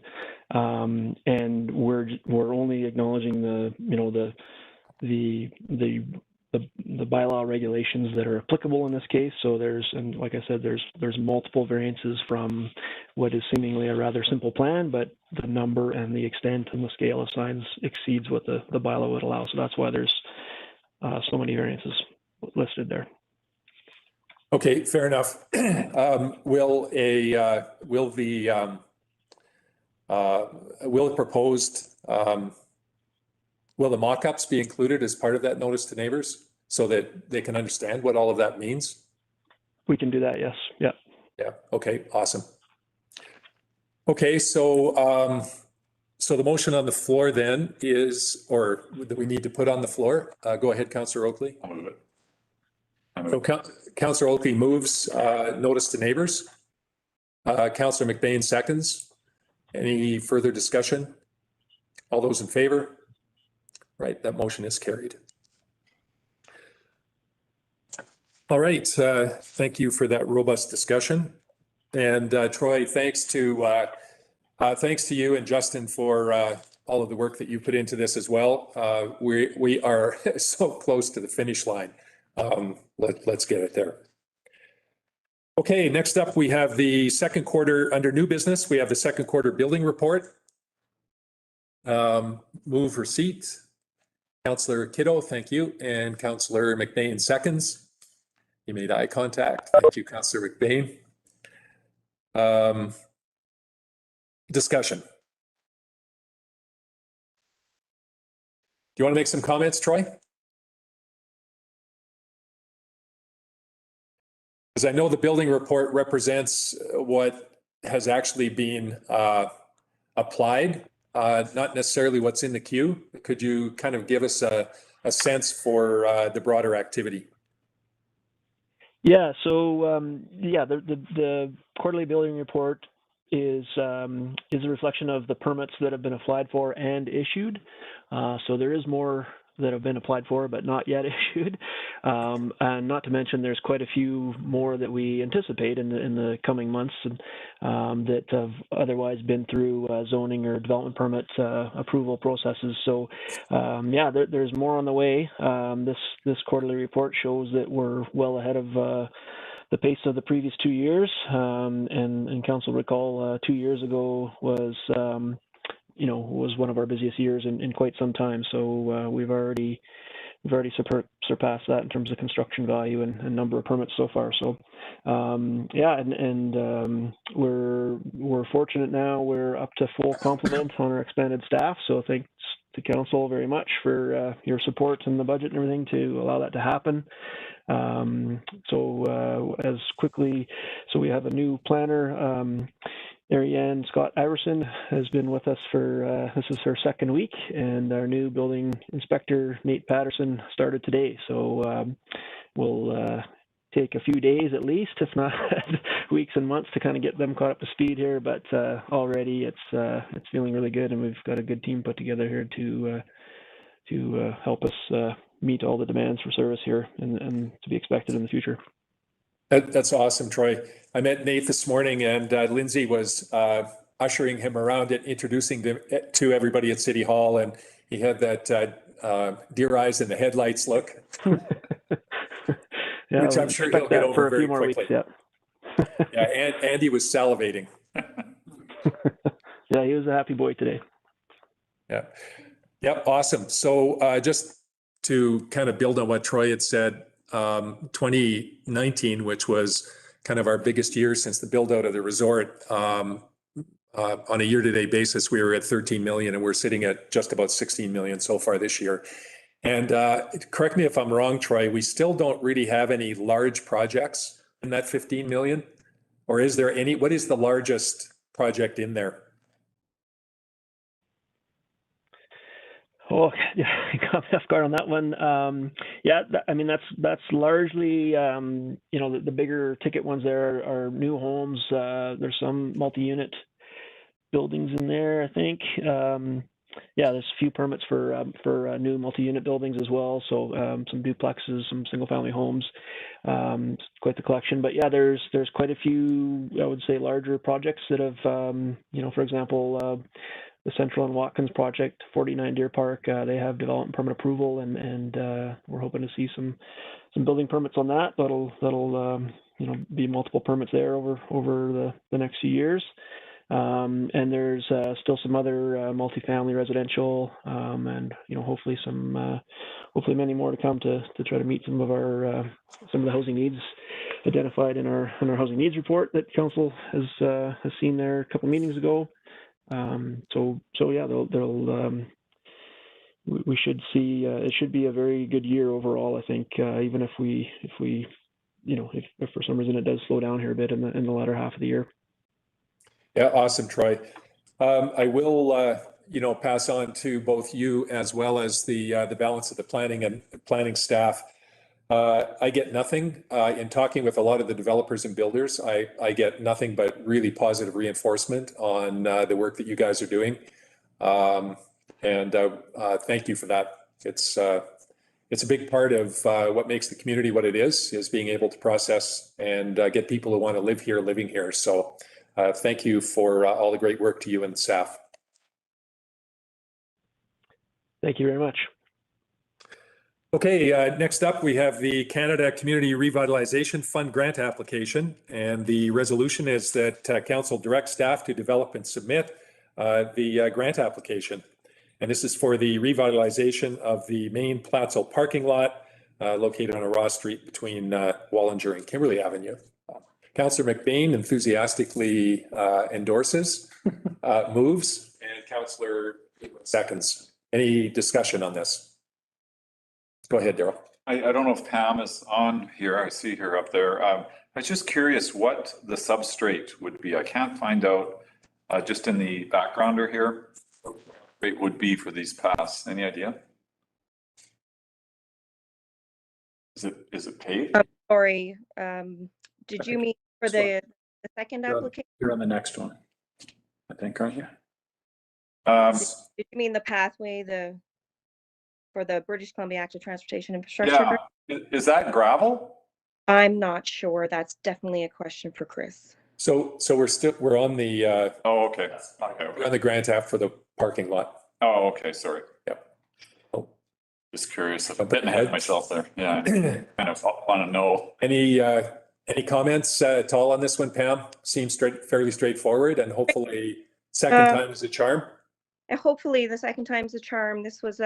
[SPEAKER 6] And we're only acknowledging the bylaw regulations that are applicable in this case. So like I said, there's multiple variances from what is seemingly a rather simple plan, but the number and the extent and the scale of signs exceeds what the bylaw would allow. So that's why there's so many variances listed there.
[SPEAKER 2] Okay, fair enough. Will the mock-ups be included as part of that notice to neighbors so that they can understand what all of that means?
[SPEAKER 6] We can do that, yes. Yeah.
[SPEAKER 2] Yeah. Okay, awesome. Okay, so the motion on the floor then is, or that we need to put on the floor. Go ahead, Councillor Oakley.
[SPEAKER 3] I'll move it.
[SPEAKER 2] So Councillor Oakley moves notice to neighbors. Councillor McBain seconds. Any further discussion? All those in favor? Right, that motion is carried. All right, thank you for that robust discussion. And Troy, thanks to you and Justin for all of the work that you put into this as well. We are so close to the finish line. let's get it there. Okay, next up, we have the second quarter under new business. We have the second quarter building report. Move receipt. Councillor Kiddo, thank you. And Councillor McBain seconds. He made eye contact. Thank you, Councillor McBain. Discussion. Do you want to make some comments, Troy? Because I know the building report represents what has actually been applied, not necessarily what's in the queue. Could you kind of give us a sense for the broader activity?
[SPEAKER 6] Yeah, so the quarterly building report is a reflection of the permits that have been applied for and issued. So there is more that have been applied for but not yet issued, and not to mention there's quite a few more that we anticipate in the coming months that have otherwise been through zoning or development permit approval processes. So there's more on the way. This quarterly report shows that we're well ahead of the pace of the previous 2 years, and council recall 2 years ago was one of our busiest years in quite some time. So we've already surpassed that in terms of construction value and number of permits so far. So we're fortunate now. We're up to full complement on our expanded staff. So thanks to council very much for your support in the budget and everything to allow that to happen. So we have a new planner. Ariane Scott Iverson has been with us for, this is her second week, and our new building inspector, Nate Patterson, started today. So we'll take a few days at least, if not weeks and months, to kind of get them caught up to speed here. But already it's feeling really good, and we've got a good team put together here to help us meet all the demands for service here and to be expected in the future.
[SPEAKER 2] That's awesome, Troy. I met Nate this morning, and Lindsay was ushering him around and introducing him to everybody at City Hall, and he had that deer eyes in the headlights look, which I'm sure he'll get over very quickly.
[SPEAKER 6] Weeks,
[SPEAKER 2] yeah, and Andy was salivating.
[SPEAKER 6] Yeah, he was a happy boy today.
[SPEAKER 2] Yeah, awesome. So just to kind of build on what Troy had said, 2019, which was kind of our biggest year since the build out of the resort, on a year-to-date basis, we were at 13 million, and we're sitting at just about 16 million so far this year. And correct me if I'm wrong, Troy, we still don't really have any large projects in that 15 million, or is there any? What is the largest project in there?
[SPEAKER 6] Oh, yeah, I got me off guard on that one. That's largely, the bigger ticket ones there are new homes. There's some multi-unit buildings in there, I think. There's a few permits for new multi-unit buildings as well. So some duplexes, some single-family homes. It's quite the collection. But yeah, there's quite a few, I would say, larger projects that have, for example, the Central and Watkins project, 49 Deer Park, they have development permit approval, and we're hoping to see some building permits on that. That'll be multiple permits there over the next few years. And there's still some other multifamily residential, and hopefully many more to come to try to meet some of the housing needs identified in our housing needs report that council has seen there a couple meetings ago. We should see, it should be a very good year overall, I think, even if if for some reason it does slow down here a bit in the latter half of the year.
[SPEAKER 2] Yeah, awesome, Troy. I will, pass on to both you as well as the balance of the planning staff. I get nothing in talking with a lot of the developers and builders. I get nothing but really positive reinforcement on the work that you guys are doing, and thank you for that. It's a big part of what makes the community what it is being able to process and get people who want to live here living here. So thank you for all the great work to you and the staff.
[SPEAKER 6] Thank you very much.
[SPEAKER 2] Okay, next up, we have the Canada Community Revitalization Fund grant application. And the resolution is that council directs staff to develop and submit the grant application. And this is for the revitalization of the main Purcell parking lot located on a Ross Street between Wallinger and Kimberley Avenue. Councillor McBain enthusiastically endorses, moves, and Councillor seconds. Any discussion on this? Go ahead, Daryl.
[SPEAKER 3] I don't know if Pam is on here. I see her up there. I was just curious what the substrate would be. I can't find out just in the backgrounder here. It would be for these paths. Any idea? Is it paved?
[SPEAKER 11] Sorry, did you mean for the second application?
[SPEAKER 8] You're on the next one, I think, aren't you?
[SPEAKER 11] Did you mean the pathway, for the British Columbia Active Transportation Infrastructure?
[SPEAKER 3] Yeah. Is that gravel?
[SPEAKER 11] I'm not sure. That's definitely a question for Chris.
[SPEAKER 2] So we're on the
[SPEAKER 3] Oh, okay.
[SPEAKER 2] we're on the grant app for the parking lot.
[SPEAKER 3] Oh, okay. Sorry.
[SPEAKER 2] Yep. Oh.
[SPEAKER 3] Just curious. I'm getting ahead of myself there. Yeah. Kind of want to know.
[SPEAKER 2] Any comments at all on this one, Pam? Seems fairly straightforward, and hopefully second time is a charm.
[SPEAKER 11] Hopefully the second time's a charm. This was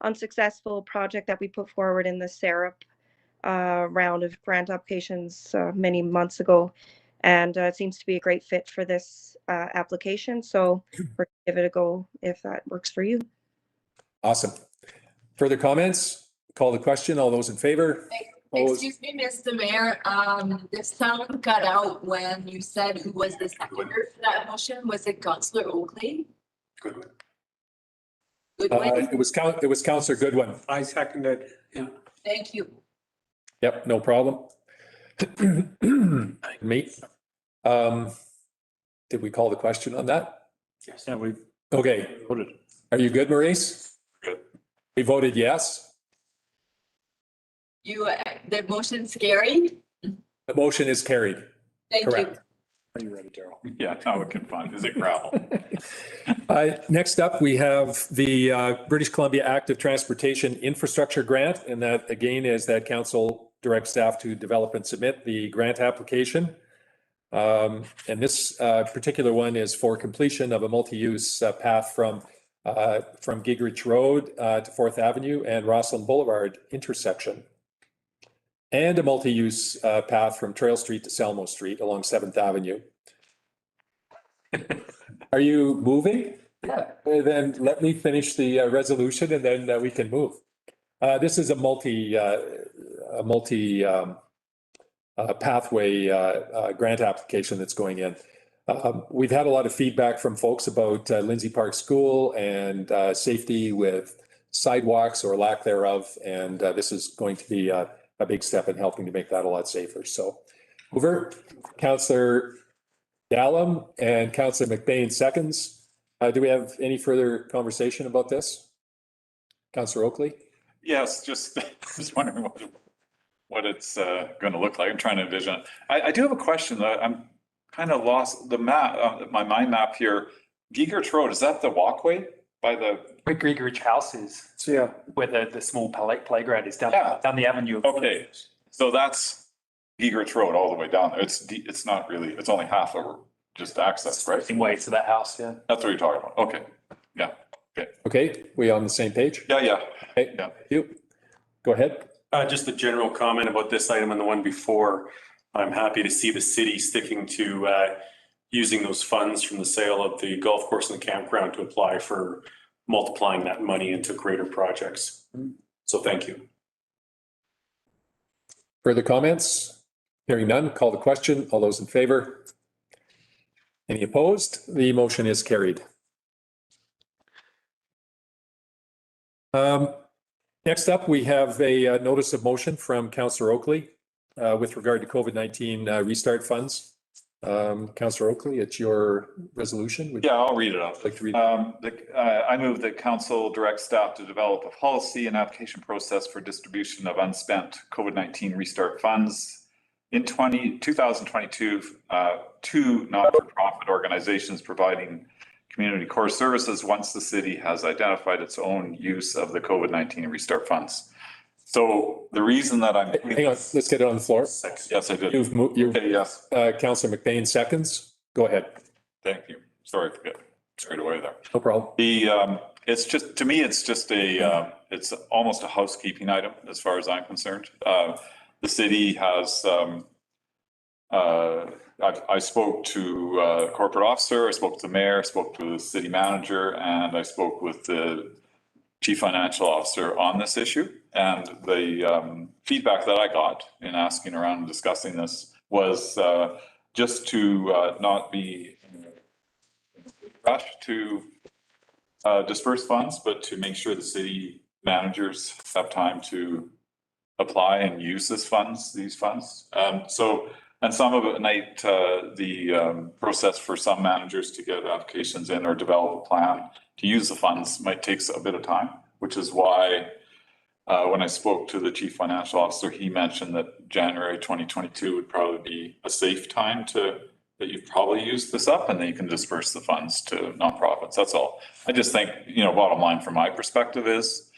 [SPEAKER 11] unsuccessful project that we put forward in the SARAP round of grant applications many months ago, and it seems to be a great fit for this application. So we're gonna give it a go if that works for you.
[SPEAKER 2] Awesome. Further comments? Call the question. All those in favor?
[SPEAKER 1] Excuse me, Mr. Mayor, the sound cut out when you said who was the seconder for that motion. Was it Councillor Oakley?
[SPEAKER 10] Good.
[SPEAKER 1] Goodwin?
[SPEAKER 2] It was Councillor Goodwin.
[SPEAKER 5] I seconded, yeah.
[SPEAKER 1] Thank you.
[SPEAKER 2] Yep, no problem. Me. Did we call the question on that?
[SPEAKER 8] Yes. Yeah, we
[SPEAKER 2] Okay.
[SPEAKER 8] voted.
[SPEAKER 2] Are you good, Maurice?
[SPEAKER 3] Good.
[SPEAKER 2] We voted yes.
[SPEAKER 1] The motion's carried.
[SPEAKER 2] The motion is carried.
[SPEAKER 1] Thank you.
[SPEAKER 2] Correct.
[SPEAKER 8] Are you ready, Daryl?
[SPEAKER 3] Yeah, now we can find. Is it gravel?
[SPEAKER 2] Next up, we have the British Columbia Active Transportation Infrastructure Grant, and that again is that council directs staff to develop and submit the grant application. And this particular one is for completion of a multi-use path from Gingrich Road to 4th Avenue and Rosslyn Boulevard intersection, and a multi-use path from Trail Street to Selmo Street along 7th Avenue. Are you moving?
[SPEAKER 9] Yeah.
[SPEAKER 2] Then let me finish the resolution and then we can move. This is a multi pathway grant application that's going in. We've had a lot of feedback from folks about Lindsay Park School and safety with sidewalks or lack thereof, and this is going to be a big step in helping to make that a lot safer. So, over, Councillor Dallum and Councillor McBain seconds. Do we have any further conversation about this? Councillor Oakley?
[SPEAKER 3] Yes, just wondering what it's going to look like. I'm trying to envision it. I do have a question. I'm kind of lost. The map, my mind map here, Gingrich Road, is that the walkway by the?
[SPEAKER 9] Where Gingrich House is,
[SPEAKER 8] So, yeah,
[SPEAKER 9] where the small playground is down,
[SPEAKER 3] Yeah.
[SPEAKER 9] down the avenue.
[SPEAKER 3] Okay, so that's Gingrich Road all the way down there. It's not really, it's only half of just access, right?
[SPEAKER 9] Same way to that house, yeah.
[SPEAKER 3] That's what you're talking about. Okay, yeah,
[SPEAKER 2] Okay, we on the same page?
[SPEAKER 3] yeah.
[SPEAKER 2] Okay,
[SPEAKER 3] Yeah.
[SPEAKER 2] you. Go ahead.
[SPEAKER 10] Just a general comment about this item and the one before. I'm happy to see the city sticking to using those funds from the sale of the golf course and the campground to apply for multiplying that money into greater projects. So thank you.
[SPEAKER 2] Further comments? Hearing none, call the question. All those in favor? Any opposed? The motion is carried. Next up, we have a notice of motion from Councillor Oakley with regard to COVID-19 restart funds. Councillor Oakley, it's your resolution. Would you
[SPEAKER 3] Yeah, I'll read it out.
[SPEAKER 2] like to read?
[SPEAKER 3] I move that council direct staff to develop a policy and application process for distribution of unspent COVID-19 restart funds in 2022 to not-for-profit organizations providing community core services once the city has identified its own use of the COVID-19 restart funds. So the reason that I'm.
[SPEAKER 2] Hang on, let's get it on the floor.
[SPEAKER 3] Yes, I did.
[SPEAKER 2] You've moved,
[SPEAKER 3] Okay, yes,
[SPEAKER 2] Councillor McBain seconds. Go ahead.
[SPEAKER 3] thank you. Sorry for getting straight away there.
[SPEAKER 2] No problem.
[SPEAKER 3] It's just, to me, it's just it's almost a housekeeping item as far as I'm concerned. The city has, I spoke to a corporate officer, I spoke to the mayor, I spoke to the city manager, and I spoke with the chief financial officer on this issue. And the feedback that I got in asking around and discussing this was just to not be rushed to disperse funds, but to make sure the city managers have time to apply and use these funds. And some of it might, the process for some managers to get applications in or develop a plan to use the funds might take a bit of time, which is why when I spoke to the chief financial officer, he mentioned that January 2022 would probably be a safe time that you've probably used this up, and then you can disperse the funds to nonprofits. That's all. I just think, bottom line from my perspective is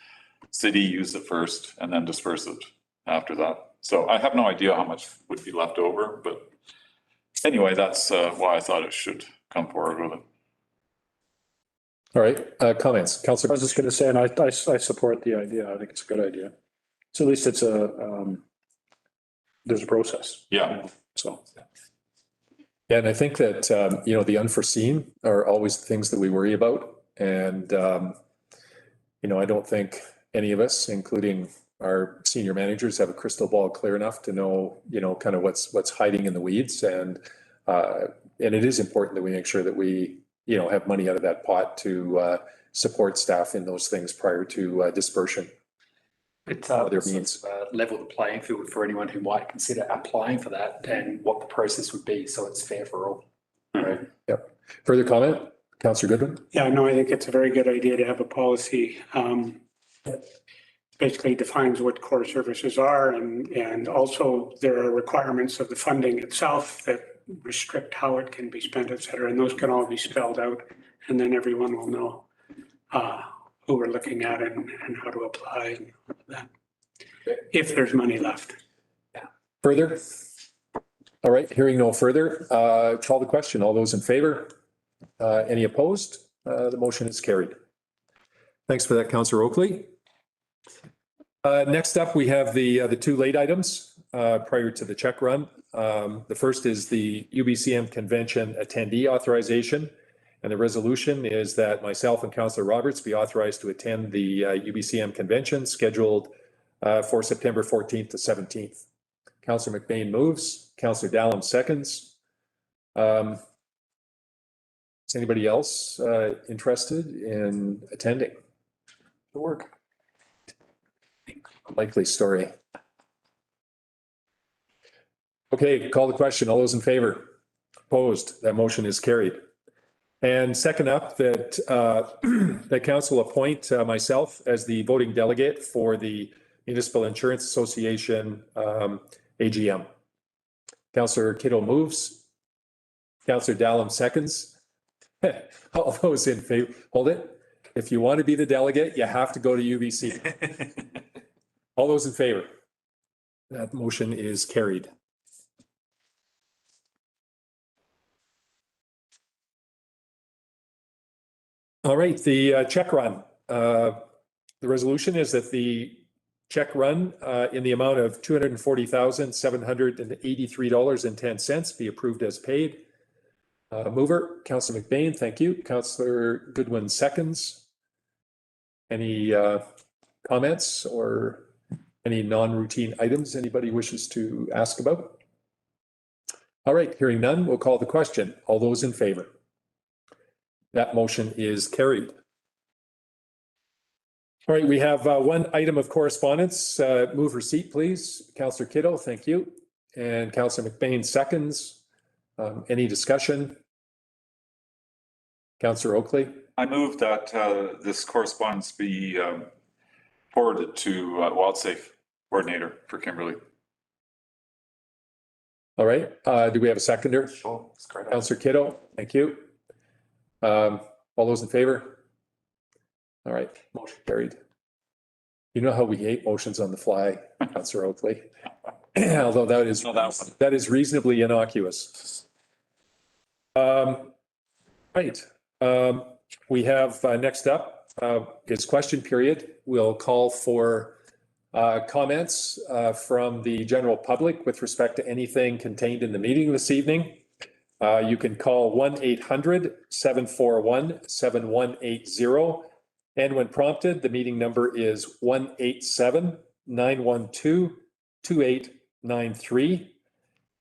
[SPEAKER 3] city use it first and then disperse it after that. So I have no idea how much would be left over, but anyway, that's why I thought it should come forward with it.
[SPEAKER 2] All right, comments,
[SPEAKER 8] I
[SPEAKER 2] Councillor.
[SPEAKER 8] was just going to say, and I support the idea. I think it's a good idea. So at least it's there's a process.
[SPEAKER 3] Yeah.
[SPEAKER 8] So.
[SPEAKER 2] Yeah, and I think that, the unforeseen are always the things that we worry about. And, I don't think any of us, including our senior managers, have a crystal ball clear enough to know, kind of what's hiding in the weeds. And it is important that we make sure that we, have money out of that pot to support staff in those things prior to dispersion.
[SPEAKER 9] It
[SPEAKER 2] Other means.
[SPEAKER 9] level the playing field for anyone who might consider applying for that and what the process would be, so it's fair for all.
[SPEAKER 2] All right. Yep. Further comment, Councillor Goodwin?
[SPEAKER 5] Yeah, no, I think it's a very good idea to have a policy that basically defines what core services are, and also there are requirements of the funding itself that restrict how it can be spent, et cetera, and those can all be spelled out, and then everyone will know who we're looking at and how to apply and all of that, if there's money left.
[SPEAKER 2] Further? All right, hearing no further, call the question. All those in favor? Any opposed? The motion is carried. Thanks for that, Councillor Oakley. Next up, we have the two late items prior to the check run. The first is the UBCM Convention Attendee Authorization. And the resolution is that myself and Councillor Roberts be authorized to attend the UBCM Convention scheduled for September 14th to 17th. Councillor McBain moves. Councillor Dallum seconds. Is anybody else interested in attending the work? Likely story. Okay, call the question. All those in favor? Opposed? That motion is carried. And second up, that that council appoint myself as the voting delegate for the Municipal Insurance Association AGM. Councillor Kittle moves. Councillor Dallum seconds. All those in favor, hold it. If you want to be the delegate, you have to go to UBC. All those in favor? That motion is carried. All right, the check run. The resolution is that the check run in the amount of $240,783.10 be approved as paid. Mover, Councillor McBain, thank you. Councillor Goodwin seconds. Any comments or any non-routine items anybody wishes to ask about? All right, hearing none, we'll call the question. All those in favor? That motion is carried. All right, we have one item of correspondence. Move receipt, please. Councillor Kittle, thank you. And Councillor McBain seconds. Any discussion? Councillor Oakley?
[SPEAKER 3] I move that this correspondence be forwarded to WildSafe coordinator for Kimberley.
[SPEAKER 2] All right, do we have a seconder?
[SPEAKER 9] Sure, that's great.
[SPEAKER 2] Councillor Kittle, thank you. All those in favor? All right, motion carried. You know how we hate motions on the fly, Councillor Oakley? Although that is reasonably innocuous. Right. We have next up is question period. We'll call for comments from the general public with respect to anything contained in the meeting this evening. You can call 1-800-741-7180. And when prompted, the meeting number is 187-912-2893.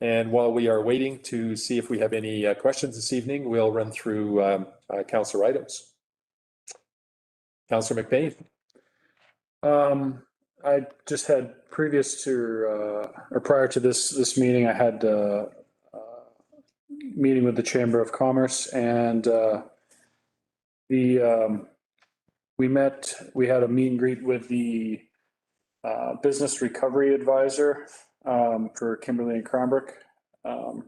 [SPEAKER 2] And while we are waiting to see if we have any questions this evening, we'll run through councillor items. Councillor McBain.
[SPEAKER 8] I just had prior to this meeting, I had a meeting with the Chamber of Commerce, and we had a meet and greet with the business recovery advisor for Kimberley and Cranbrook.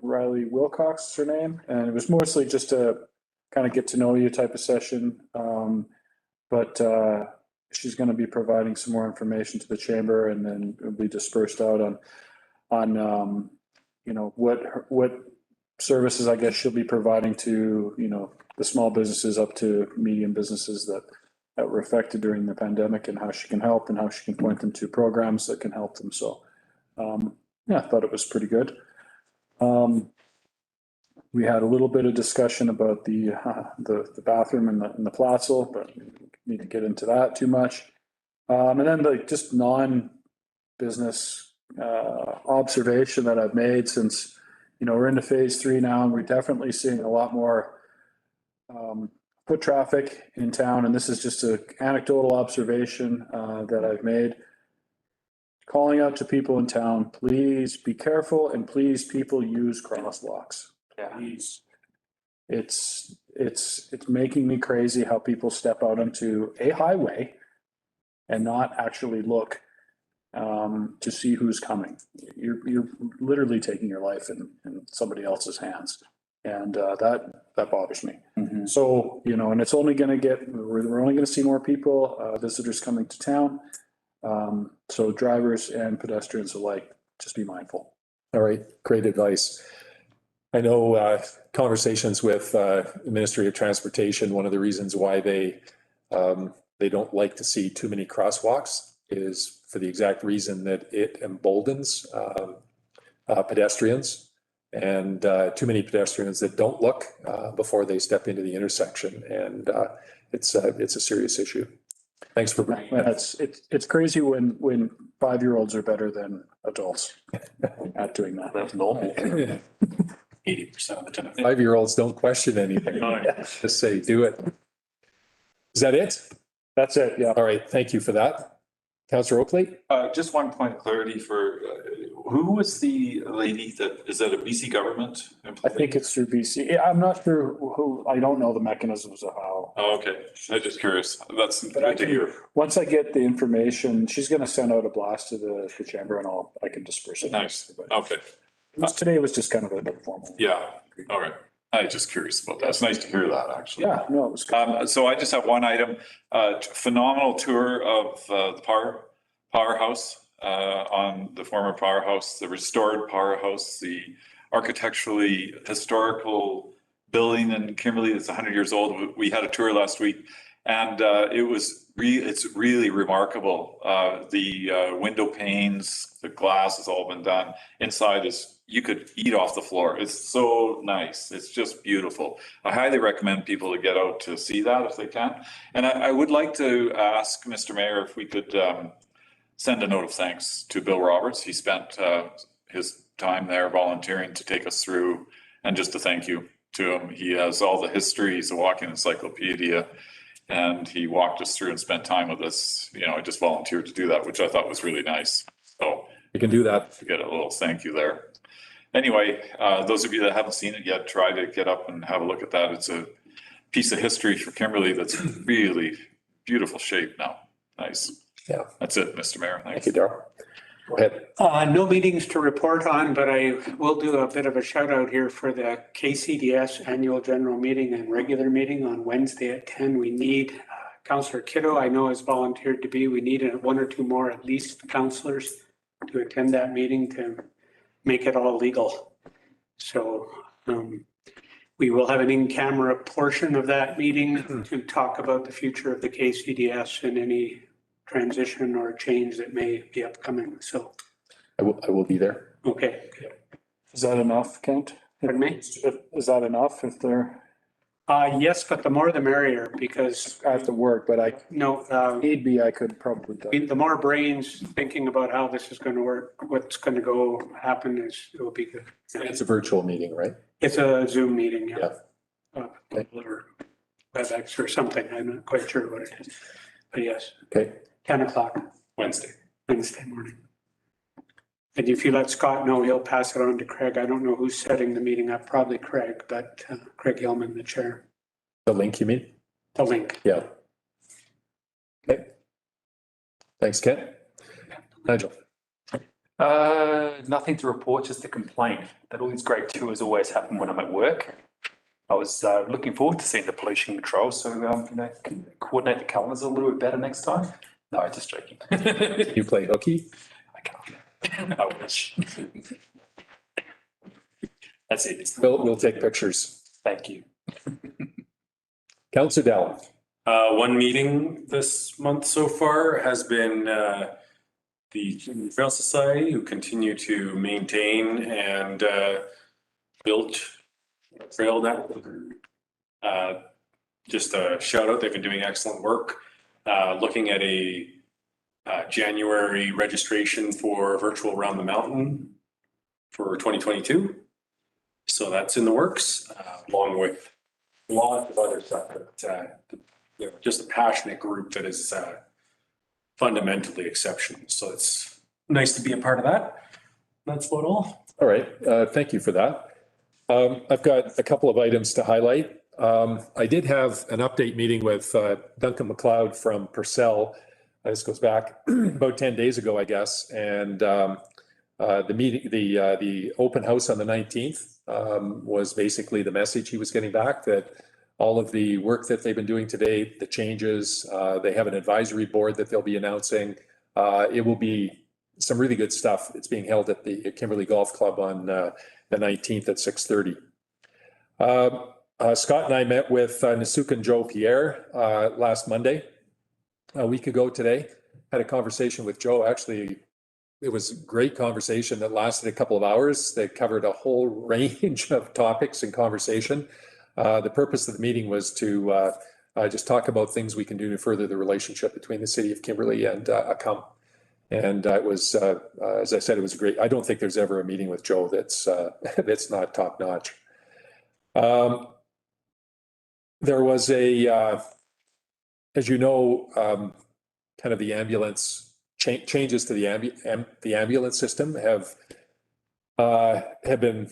[SPEAKER 8] Riley Wilcox is her name, and it was mostly just a kind of get to know you type of session. But she's going to be providing some more information to the chamber, and then it'll be dispersed out on you know, what services I guess she'll be providing to, you know, the small businesses up to medium businesses that were affected during the pandemic, and how she can help and how she can point them to programs that can help them. So yeah, I thought it was pretty good. We had a little bit of discussion about the bathroom in the Purcell, but need to get into that too much. And then the just non-business observation that I've made since, you know, we're into phase 3 now, and we're definitely seeing a lot more foot traffic in town. And this is just an anecdotal observation that I've made. Calling out to people in town, please be careful, and please, people, use crosswalks.
[SPEAKER 9] Yeah.
[SPEAKER 8] Please. It's making me crazy how people step out onto a highway and not actually look to see who's coming. You're literally taking your life in somebody else's hands, and that bothers me.
[SPEAKER 9] Mm-hmm.
[SPEAKER 8] So, you know, and it's only going to we're only going to see more people, visitors coming to town. So drivers and pedestrians alike, just be mindful.
[SPEAKER 2] All right, great advice. I know conversations with the Ministry of Transportation, one of the reasons why they don't like to see too many crosswalks is for the exact reason that it emboldens pedestrians, and too many pedestrians that don't look before they step into the intersection, and it's a serious issue. Thanks for bringing that.
[SPEAKER 8] It's crazy when 5-year-olds are better than adults at doing that.
[SPEAKER 10] That's normal. 80% of the time.
[SPEAKER 2] 5-year-olds don't question anything. Just say, do it. Is that it?
[SPEAKER 8] That's it, yeah.
[SPEAKER 2] All right, thank you for that. Councillor Oakley?
[SPEAKER 3] Just one point of clarity for, who was the lady is that a BC government employee?
[SPEAKER 8] I think it's through BC. Yeah, I'm not sure who, I don't know the mechanisms of how.
[SPEAKER 3] Oh, okay. I'm just curious. That's good to hear.
[SPEAKER 8] Once I get the information, she's going to send out a blast to the chamber, and I can disperse it.
[SPEAKER 3] Nice. Okay.
[SPEAKER 8] Today was just kind of a bit formal.
[SPEAKER 3] Yeah. All right. I'm just curious about that. It's nice to hear that, actually.
[SPEAKER 8] Yeah, no, it was good.
[SPEAKER 3] So I just have one item, phenomenal tour of the powerhouse on the former powerhouse, the restored powerhouse, the architecturally historical building in Kimberley that's 100 years old. We had a tour last week, and it's really remarkable. The window panes, the glass has all been done. Inside you could eat off the floor. It's so nice. It's just beautiful. I highly recommend people to get out to see that if they can. And I would like to ask Mr. Mayor if we could send a note of thanks to Bill Roberts. He spent his time there volunteering to take us through, and just to thank you to him. He has all the history. He's a walking encyclopedia, and he walked us through and spent time with us. You know, I just volunteered to do that, which I thought was really nice. So
[SPEAKER 2] you can do that.
[SPEAKER 3] To get a little thank you there. Anyway, those of you that haven't seen it yet, try to get up and have a look at that. It's a piece of history for Kimberley that's really beautiful shape now. Nice.
[SPEAKER 2] Yeah.
[SPEAKER 3] That's it, Mr. Mayor.
[SPEAKER 2] Thank you, Darryl. Go ahead.
[SPEAKER 5] No meetings to report on, but I will do a bit of a shout out here for the KCDS annual general meeting and regular meeting on Wednesday at 10. We need Councillor Kiddo, I know, has volunteered to be. We need one or two more, at least, councillors to attend that meeting to make it all legal. So we will have an in-camera portion of that meeting to talk about the future of the KCDS and any transition or change that may be upcoming. So
[SPEAKER 2] I will be there.
[SPEAKER 5] okay.
[SPEAKER 8] Is that enough, Kent?
[SPEAKER 5] Pardon me?
[SPEAKER 8] Is that enough if they're,
[SPEAKER 5] Yes, but the more the merrier, because
[SPEAKER 8] I have to work, but I,
[SPEAKER 5] no,
[SPEAKER 8] need be, I could probably.
[SPEAKER 5] the more brains thinking about how this is going to work, what's going to happen it will be good.
[SPEAKER 2] It's a virtual meeting, right?
[SPEAKER 5] It's a Zoom meeting, yeah.
[SPEAKER 2] Okay.
[SPEAKER 5] Or WebEx or something. I'm not quite sure what it is. But yes,
[SPEAKER 2] Okay.
[SPEAKER 5] 10 o'clock
[SPEAKER 10] Wednesday.
[SPEAKER 5] Wednesday morning. And if you let Scott know, he'll pass it on to Craig. I don't know who's setting the meeting up, probably Craig, but Craig Hillman, the chair.
[SPEAKER 2] The link, you mean?
[SPEAKER 5] The link.
[SPEAKER 2] Yeah. Okay. Thanks, Kent. Nigel.
[SPEAKER 9] Nothing to report, just a complaint that all these great tours always happen when I'm at work. I was looking forward to seeing the pollution control, so can coordinate the calendars a little bit better next time. No, just joking.
[SPEAKER 2] You play hooky?
[SPEAKER 9] I can't. I wish. That's it.
[SPEAKER 2] We'll take pictures.
[SPEAKER 9] Thank you.
[SPEAKER 2] Councillor Dallin.
[SPEAKER 10] One meeting this month so far has been the Trail Society, who continue to maintain and build a trail network. Just a shout out, they've been doing excellent work. Looking at a January registration for virtual around the mountain for 2022. So that's in the works, along with lots of other stuff, but just a passionate group that is fundamentally exceptional. So it's nice to be a part of that. That's about all.
[SPEAKER 2] All right. Thank you for that. I've got a couple of items to highlight. I did have an update meeting with Duncan McLeod from Purcell. This goes back about 10 days ago, I guess. And the meeting, the open house on the 19th was basically the message he was getting back, that all of the work that they've been doing today, the changes, they have an advisory board that they'll be announcing. It will be some really good stuff. It's being held at the Kimberley Golf Club on the 19th at 6:30. Scott and I met with Nisukan Joe Pierre last Monday, a week ago today. Had a conversation with Joe. Actually, it was a great conversation that lasted a couple of hours. They covered a whole range of topics and conversation. The purpose of the meeting was to just talk about things we can do to further the relationship between the city of Kimberley and ACUM. And it was, as I said, it was great. I don't think there's ever a meeting with Joe that's that's not top notch. There was a, as you know, kind of the ambulance changes to the ambulance system have been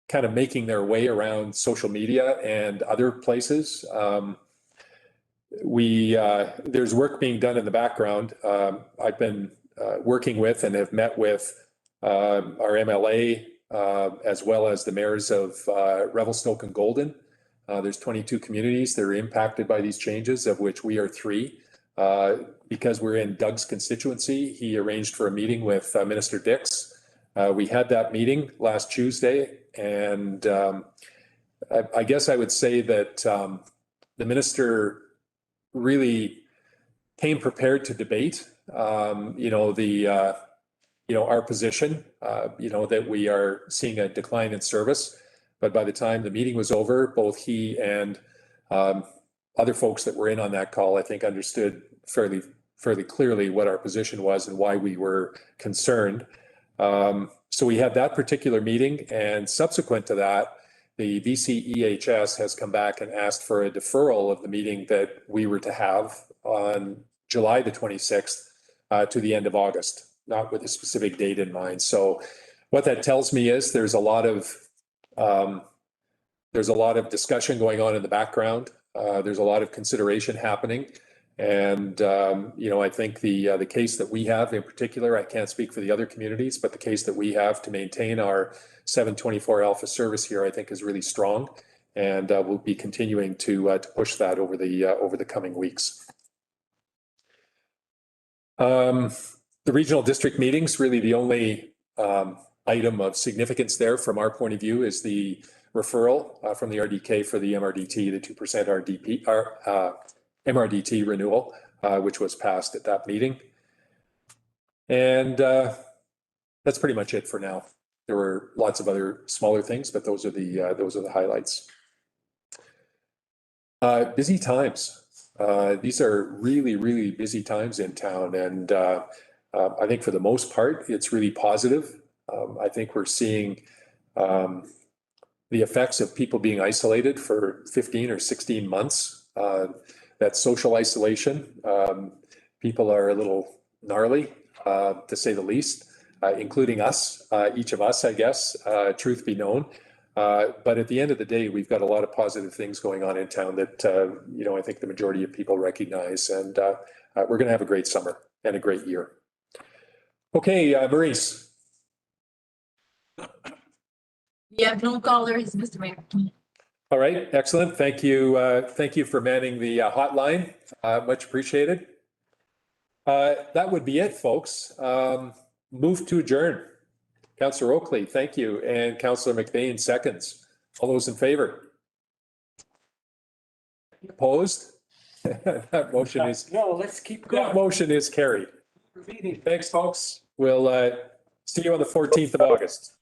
[SPEAKER 2] kind of making their way around social media and other places. There's work being done in the background. I've been working with and have met with our MLA as well as the mayors of Revelstoke and Golden. There's 22 communities that are impacted by these changes, of which we are 3. Because we're in Doug's constituency, he arranged for a meeting with Minister Dix. We had that meeting last Tuesday, and I guess I would say that the minister really came prepared to debate, our position, that we are seeing a decline in service. But by the time the meeting was over, both he and other folks that were in on that call, I think, understood fairly clearly what our position was and why we were concerned. So we had that particular meeting, and subsequent to that, the BC EHS has come back and asked for a deferral of the meeting that we were to have on July the 26th to the end of August, not with a specific date in mind. So what that tells me is there's a lot of discussion going on in the background. There's a lot of consideration happening. And, I think the case that we have in particular, I can't speak for the other communities, but the case that we have to maintain our 724 Alpha service here, I think is really strong. And we'll be continuing to push that over the coming weeks. The regional district meetings, really the only item of significance there from our point of view is the referral from the RDK for the MRDT, the 2% MRDT renewal, which was passed at that meeting. And that's pretty much it for now. There were lots of other smaller things, but those are the highlights. Busy times. These are really, really busy times in town, and I think for the most part, it's really positive. I think we're seeing the effects of people being isolated for 15 or 16 months. That social isolation. People are a little gnarly, to say the least, including us, each of us, I guess, truth be known. But at the end of the day, we've got a lot of positive things going on in town that, I think the majority of people recognize, and we're going to have a great summer and a great year. Okay, Maurice.
[SPEAKER 1] We have no callers, Mr. Mayor.
[SPEAKER 2] All right, excellent. Thank you. Thank you for manning the hotline. Much appreciated. That would be it, folks. Move to adjourn. Councillor Oakley, thank you. And Councillor McBain, seconds. All those in favor? Opposed? That motion is...
[SPEAKER 8] No, let's keep
[SPEAKER 2] That
[SPEAKER 8] going.
[SPEAKER 2] motion is carried. Thanks, folks. We'll see you on the 14th of August.